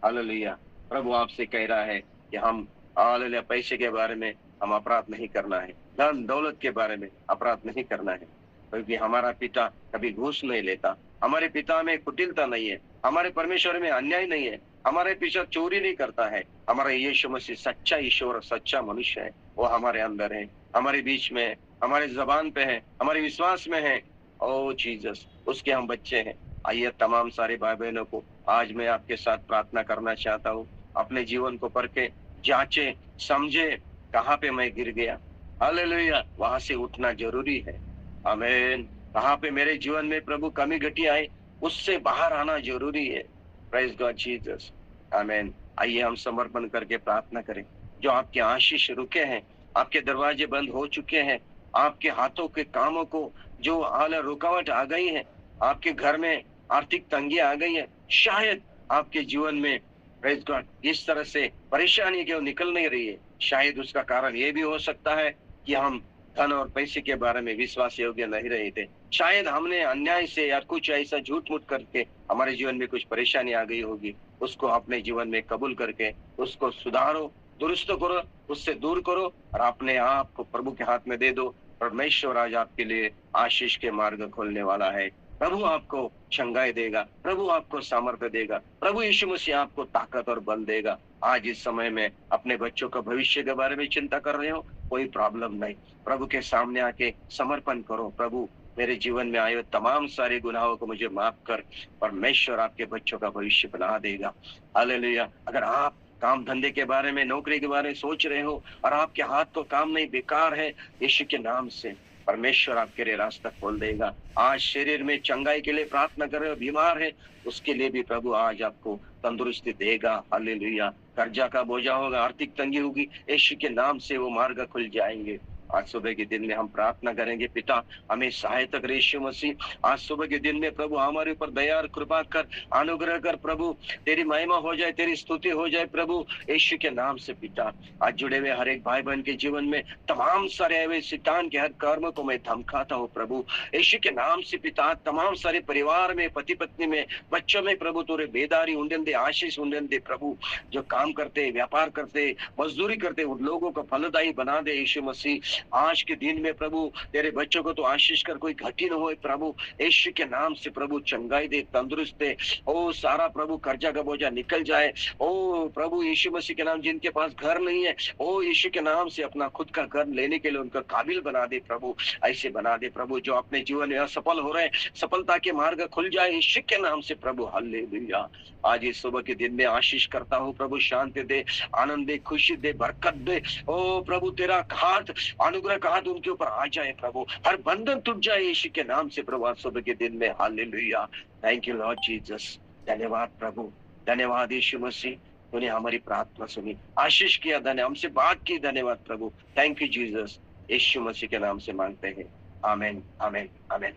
हालेलुया। प्रभु आपसे कह रहा है कि हम हालेलुया पैसे के बारे में हम अपराध नहीं करना है, धन दौलत के बारे में अपराध नहीं करना है, क्योंकि हमारा पिता कभी घूस नहीं लेता, हमारे पिता में कुटिलता नहीं है, हमारे परमेश्वर में अन्याय नहीं है, हमारे पीछे चोरी नहीं करता है। हमारा यीशु मसीह सच्चा ईश्वर, सच्चा मनुष्य है, वो हमारे अंदर है, हमारे बीच में है, हमारे जबान पे है, हमारे विश्वास में है। ओ जीसस, उसके हम बच्चे हैं। आइए तमाम सारे भाई बहनों को आज मैं आपके साथ प्रार्थना करना चाहता हूँ। अपने जीवन को परखे, जांचे, समझे कहाँ पे मैं गिर गया। हालेलुया, वहां से उठना जरूरी है। आमीन। कहाँ पे मेरे जीवन में प्रभु कमी घटी आई, उससे बाहर आना जरूरी है। Praise God Jesus. आमीन। आइए हम समर्पण करके प्रार्थना करें। जो आपके आशीष रुके हैं, आपके दरवाजे बंद हो चुके हैं, आपके हाथों के कामों को जो हाल रुकावट आ गई है, आपके घर में आर्थिक तंगी आ गई है, शायद आपके जीवन में प्रेज गॉड इस तरह से परेशानी क्यों निकल नहीं रही है, शायद उसका कारण ये भी हो सकता है कि हम धन और पैसे के बारे में विश्वास योग्य नहीं रहे थे। शायद हमने अन्याय से या कुछ ऐसा झूठ मूठ करके हमारे जीवन में कुछ परेशानी आ गई होगी। उसको अपने जीवन में कबूल करके उसको सुधारो, दुरुस्त करो, उससे दूर करो और अपने आप को प्रभु के हाथ में दे दो। परमेश्वर आज आपके लिए आशीष के मार्ग खोलने वाला है। प्रभु आपको चंगाई देगा, प्रभु आपको सामर्थ्य देगा, प्रभु यीशु मसीह आपको ताकत और बल देगा। आज इस समय में अपने बच्चों का भविष्य के बारे में चिंता कर रहे हो, कोई प्रॉब्लम नहीं, प्रभु के सामने आके समर्पण करो। प्रभु, मेरे जीवन में आए हुए तमाम सारे गुनाहों को मुझे माफ कर। परमेश्वर आपके बच्चों का भविष्य बना देगा। हालेलुया। अगर आप काम धंधे के बारे में, नौकरी के बारे में सोच रहे हो और आपके हाथ तो काम नहीं, बेकार है, यीशु के नाम से परमेश्वर आपके लिए रास्ता खोल देगा। आज शरीर में चंगाई के लिए प्रार्थना कर रहे हो, बीमार है, उसके लिए भी प्रभु आज आपको तंदुरुस्ती देगा। हालेलुया। कर्जा का बोझा होगा, आर्थिक तंगी होगी, यीशु के नाम से वो मार्ग खुल जाएंगे। आज सुबह के दिन में हम प्रार्थना करेंगे, पिता हमें सहायता कर यीशु मसीह। आज सुबह के दिन में प्रभु हमारे ऊपर दया और कृपा कर, अनुग्रह कर प्रभु, तेरी महिमा हो जाए, तेरी स्तुति हो जाए प्रभु यीशु के नाम से। पिता आज जुड़े हुए हर एक भाई बहन के जीवन में तमाम सारे हुए शैतान के हर कर्म को मैं धमकाता हूँ प्रभु यीशु के नाम से। पिता तमाम सारे परिवार में, पति पत्नी में, बच्चों में प्रभु तोरे बेदारी उंडन दे, आशीष उंडन दे प्रभु। जो काम करते, व्यापार करते, मजदूरी करते, उन लोगों को फलदायी बना दे यीशु मसीह। आज के दिन में प्रभु तेरे बच्चों को तो आशीष कर, कोई घटी न हो प्रभु यीशु के नाम से। प्रभु चंगाई दे, तंदुरुस्त दे। ओ सारा प्रभु कर्जा का बोझा निकल जाए। ओ प्रभु यीशु मसीह के नाम, जिनके पास घर नहीं है, ओ यीशु के नाम से अपना खुद का घर लेने के लिए उनका काबिल बना दे प्रभु, ऐसे बना दे प्रभु। जो अपने जीवन में असफल हो रहे हैं, सफलता के मार्ग खुल जाए यीशु के नाम से प्रभु। हालेलुया। आज इस सुबह के दिन में आशीष करता हूँ प्रभु, शांति दे, आनंद दे, खुशी दे, बरकत दे। ओ प्रभु तेरा हाथ, अनुग्रह का हाथ उनके ऊपर आ जाए प्रभु, हर बंधन टूट जाए यीशु के नाम से प्रभु आज सुबह के दिन में। Hallelujah. Thank you Lord Jesus. धन्यवाद प्रभु, धन्यवाद यीशु मसीह, तूने हमारी प्रार्थना सुनी, आशीष किया, धन्यवाद, हमसे बात की, धन्यवाद प्रभु। Thank you Jesus. यीशु मसीह के नाम से मांगते हैं, आमीन आमीन आमीन।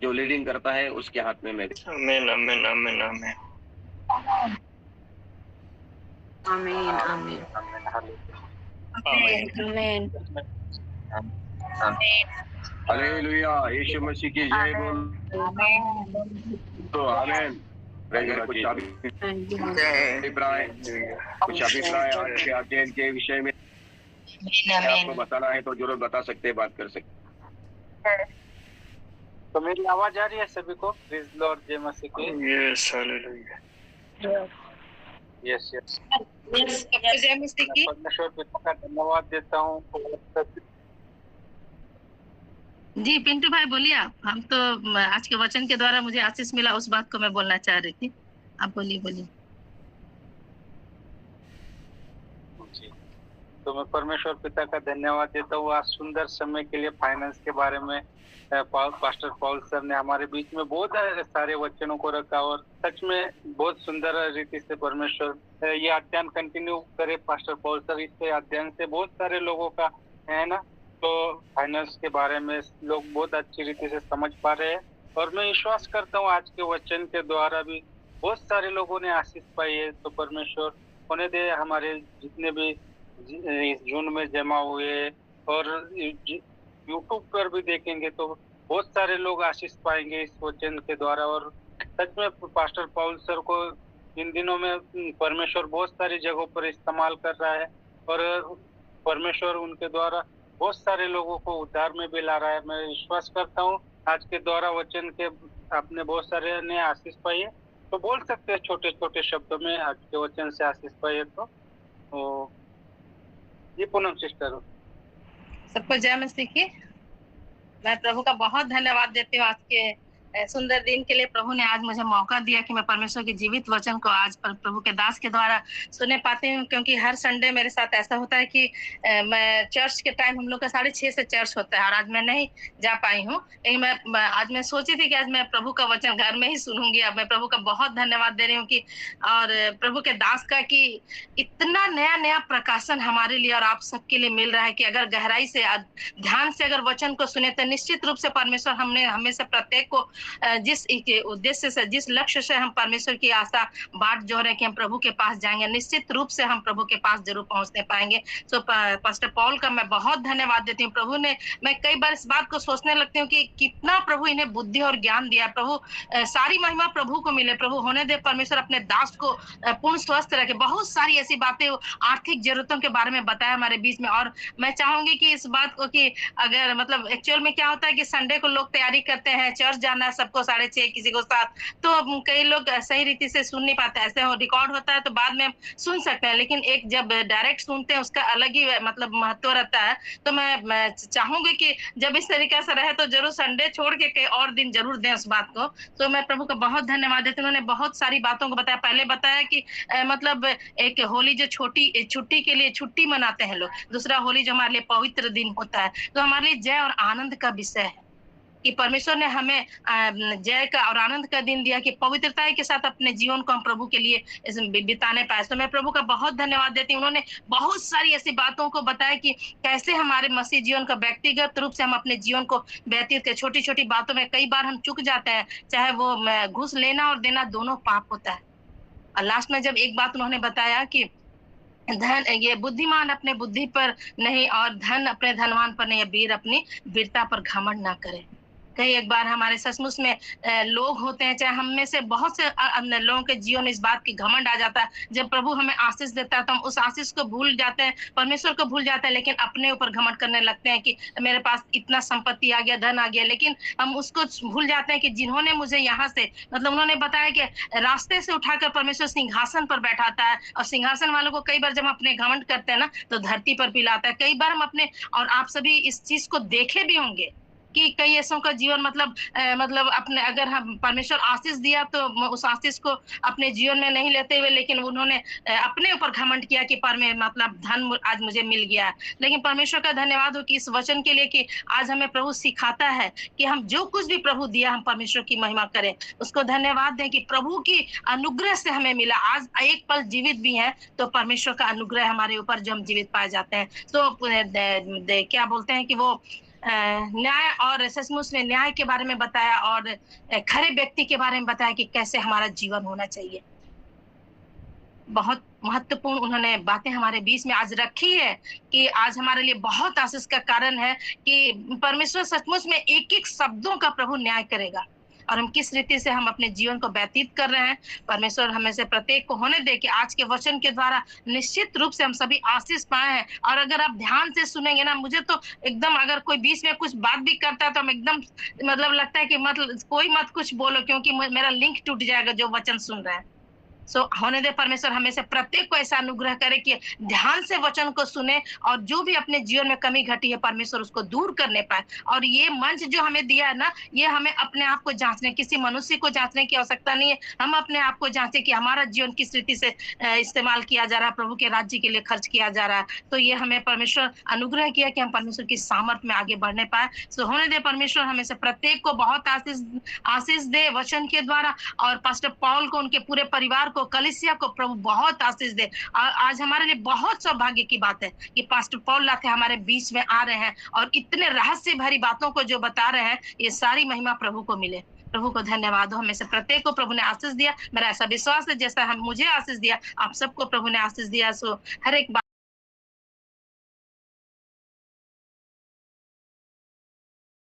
जो लीडिंग करता है उसके हाथ में मेरे। आमीन आमीन आमीन आमीन आमीन आमीन आमीन आमीन। हालेलुया। यीशु मसीह की जय बोल। तो आमीन। कुछ अभिप्राय आज के अध्ययन के विषय में आपको बताना है तो जरूर बता सकते हैं, बात कर सकते हैं। तो मेरी आवाज आ रही है सभी को? प्रेज लॉर्ड, जय मसीह की। Yes hallelujah. Yes yes. जय मसीह की। परमेश्वर पिता का धन्यवाद देता हूँ। जी पिंटू भाई बोलिए आप। हम तो आज के वचन के द्वारा मुझे आशीष मिला, उस बात को मैं बोलना चाह रही थी। आप बोलिए बोलिए। तो मैं परमेश्वर पिता का धन्यवाद देता हूँ आज सुंदर समय के लिए। फाइनेंस के बारे में पास्टर पॉल सर ने हमारे बीच में बहुत सारे वचनों को रखा और सच में बहुत सुंदर रीति से परमेश्वर ये अध्ययन कंटिन्यू करे। पास्टर पॉल सर, इससे अध्ययन से बहुत सारे लोगों का है ना, तो फाइनेंस के बारे में लोग बहुत अच्छी रीति से समझ पा रहे हैं। और मैं विश्वास करता हूँ आज के वचन के द्वारा भी बहुत सारे लोगों ने आशीष पाई है। तो परमेश्वर होने दे, हमारे जितने भी इस जून में जमा हुए और यूट्यूब पर भी देखेंगे तो बहुत सारे लोग आशीष पाएंगे इस वचन के द्वारा। और सच में पास्टर पॉल सर को इन दिनों में परमेश्वर बहुत सारी जगहों पर इस्तेमाल कर रहा है और परमेश्वर उनके द्वारा बहुत सारे लोगों को उद्धार में भी ला रहा है। मैं विश्वास करता हूँ आज के द्वारा वचन के आपने बहुत सारे ने आशीष पाई है। तो बोल सकते हैं छोटे छोटे शब्दों में आज के वचन से आशीष पाए तो जी पूनम सिस्टर। सबको जय मसीह की। मैं प्रभु का बहुत धन्यवाद देती हूँ आज के सुंदर दिन के लिए। प्रभु ने आज मुझे मौका दिया कि मैं परमेश्वर के जीवित वचन को आज प्रभु के दास के द्वारा सुने पाती हूँ, क्योंकि हर संडे मेरे साथ ऐसा होता है कि मैं चर्च के टाइम हम लोग का 6:30 से चर्च होता है और आज मैं नहीं जा पाई हूँ। लेकिन आज मैं सोची थी कि आज मैं प्रभु का वचन घर में ही सुनूंगी। अब मैं प्रभु का बहुत धन्यवाद दे रही हूँ कि और प्रभु के दास का कि इतना नया नया प्रकाशन हमारे लिए और आप सबके लिए मिल रहा है कि अगर गहराई से ध्यान से अगर वचन को सुने तो निश्चित रूप से परमेश्वर हमने हमें से प्रत्येक को जिस उद्देश्य से जिस लक्ष्य से हम परमेश्वर की आशा बाट जो रहे कि हम प्रभु के पास जाएंगे, निश्चित रूप से हम प्रभु के पास जरूर पहुंचने पाएंगे। सो पास्टर पॉल का मैं बहुत धन्यवाद देती हूँ। प्रभु ने, मैं कई बार इस बात को सोचने लगती हूँ कि कितना प्रभु इन्हें बुद्धि और ज्ञान दिया। प्रभु सारी महिमा प्रभु को मिले। प्रभु होने दे परमेश्वर अपने दास को पूर्ण स्वस्थ रखे। बहुत सारी ऐसी बातें आर्थिक जरूरतों के बारे में बताया हमारे बीच में। और मैं चाहूंगी कि इस बात को कि अगर मतलब एक्चुअल में क्या होता है कि संडे को लोग तैयारी करते हैं, चर्च जाना है सबको 6:30 किसी को 7, तो कई लोग सही रीति से सुन नहीं पाते। ऐसे रिकॉर्ड होता है तो बाद में सुन सकते हैं, लेकिन एक जब डायरेक्ट सुनते हैं उसका अलग ही मतलब महत्व रहता है। तो मैं चाहूंगी कि जब इस तरीके से रहे तो जरूर संडे छोड़ के कई और दिन जरूर दें उस बात को। तो मैं प्रभु का बहुत धन्यवाद देती हूँ। उन्होंने बहुत सारी बातों को बताया। पहले बताया कि मतलब एक होली जो छुट्टी के लिए छुट्टी मनाते हैं लोग, दूसरा होली जो हमारे लिए पवित्र दिन होता है। तो हमारे लिए जय और आनंद का विषय है कि परमेश्वर ने हमें जय का और आनंद का दिन दिया कि पवित्रता के साथ अपने जीवन को हम प्रभु के लिए बिताने पाए। तो मैं प्रभु का बहुत धन्यवाद देती हूँ। उन्होंने बहुत सारी ऐसी बातों को बताया कि कैसे हमारे मसीह जीवन का व्यक्तिगत रूप से हम अपने जीवन को व्यतीत कर। छोटी छोटी बातों में कई बार हम चूक जाते हैं, चाहे वो घूस लेना और देना दोनों पाप होता है। और लास्ट में जब एक बात उन्होंने बताया कि धन, ये बुद्धिमान अपने बुद्धि पर नहीं और धन अपने धनवान पर नहीं, वीर अपनी वीरता पर घमंड ना करे। कई एक बार हमारे सचमुच में लोग होते हैं, चाहे हम में से बहुत से लोगों के जीवन में इस बात की घमंड आ जाता है। जब प्रभु हमें आशीष देता है तो हम उस आशीष को भूल जाते हैं, परमेश्वर को भूल जाते हैं, लेकिन अपने ऊपर घमंड करने लगते हैं कि मेरे पास इतना संपत्ति आ गया, धन आ गया। लेकिन हम उसको भूल जाते हैं कि जिन्होंने मुझे यहाँ से मतलब उन्होंने बताया कि रास्ते से उठाकर परमेश्वर सिंहासन पर बैठाता है, और सिंहासन वालों को कई बार जब हम अपने घमंड करते हैं ना तो धरती पर पिलाता है। कई बार हम अपने, और आप सभी इस चीज को देखे भी होंगे कि कई ऐसों का जीवन मतलब अपने, अगर हम परमेश्वर आशीष दिया तो उस आशीष को अपने जीवन में नहीं लेते हुए, लेकिन उन्होंने अपने ऊपर घमंड किया कि मतलब धन आज मुझे मिल गया। लेकिन परमेश्वर का धन्यवाद हो कि इस वचन के लिए कि आज हमें प्रभु सिखाता है कि हम जो कुछ भी प्रभु दिया हम परमेश्वर की महिमा करें, उसको धन्यवाद दें कि प्रभु की अनुग्रह से हमें मिला। आज एक पल जीवित भी है तो परमेश्वर का अनुग्रह हमारे ऊपर जो हम जीवित पाए जाते हैं। तो क्या बोलते हैं कि वो न्याय और सचमुच में न्याय के बारे में बताया और खरे व्यक्ति के बारे में बताया कि कैसे हमारा जीवन होना चाहिए। बहुत महत्वपूर्ण उन्होंने बातें हमारे बीच में आज रखी है कि आज हमारे लिए बहुत आशीष का कारण है कि परमेश्वर सचमुच में एक एक शब्दों का प्रभु न्याय करेगा और हम किस रीति से हम अपने जीवन को व्यतीत कर रहे हैं। परमेश्वर हमें से प्रत्येक को होने दे कि आज के वचन के द्वारा निश्चित रूप से हम सभी आशीष पाए हैं। और अगर आप ध्यान से सुनेंगे ना, मुझे तो एकदम अगर कोई बीच में कुछ बात भी करता है तो हम एकदम मतलब लगता है कि मतलब कोई मत कुछ बोलो, क्योंकि मेरा लिंक टूट जाएगा जो वचन सुन रहे हैं। सो होने दे परमेश्वर हमें से प्रत्येक को ऐसा अनुग्रह करे कि ध्यान से वचन को सुने और जो भी अपने जीवन में कमी घटी है परमेश्वर उसको दूर करने पाए। और ये मंच जो हमें दिया है ना, ये हमें अपने आप को जांचने, किसी मनुष्य को जांचने की आवश्यकता नहीं है। हम अपने आप को जांचे कि हमारा जीवन किस रीति से इस्तेमाल किया जा रहा है, प्रभु के राज्य के लिए खर्च किया जा रहा है। तो ये हमें परमेश्वर अनुग्रह किया कि हम परमेश्वर की सामर्थ्य में आगे बढ़ने पाए। सो होने दे परमेश्वर हमें से प्रत्येक को बहुत आशीष दे वचन के द्वारा, और पास्टर पॉल को, उनके पूरे परिवार को, कलीसिया को प्रभु बहुत आशीष दे। आज हमारे लिए बहुत सौभाग्य की बात है कि पास्टर पॉल लाथे हमारे बीच में आ रहे हैं और इतने रहस्य भरी बातों को जो बता रहे हैं, ये सारी महिमा प्रभु को मिले। प्रभु को धन्यवाद हो, हमें से प्रत्येक को प्रभु ने आशीष दिया। मेरा ऐसा विश्वास है जैसा हम मुझे आशीष दिया आप सबको प्रभु ने आशीष दिया। सो हर एक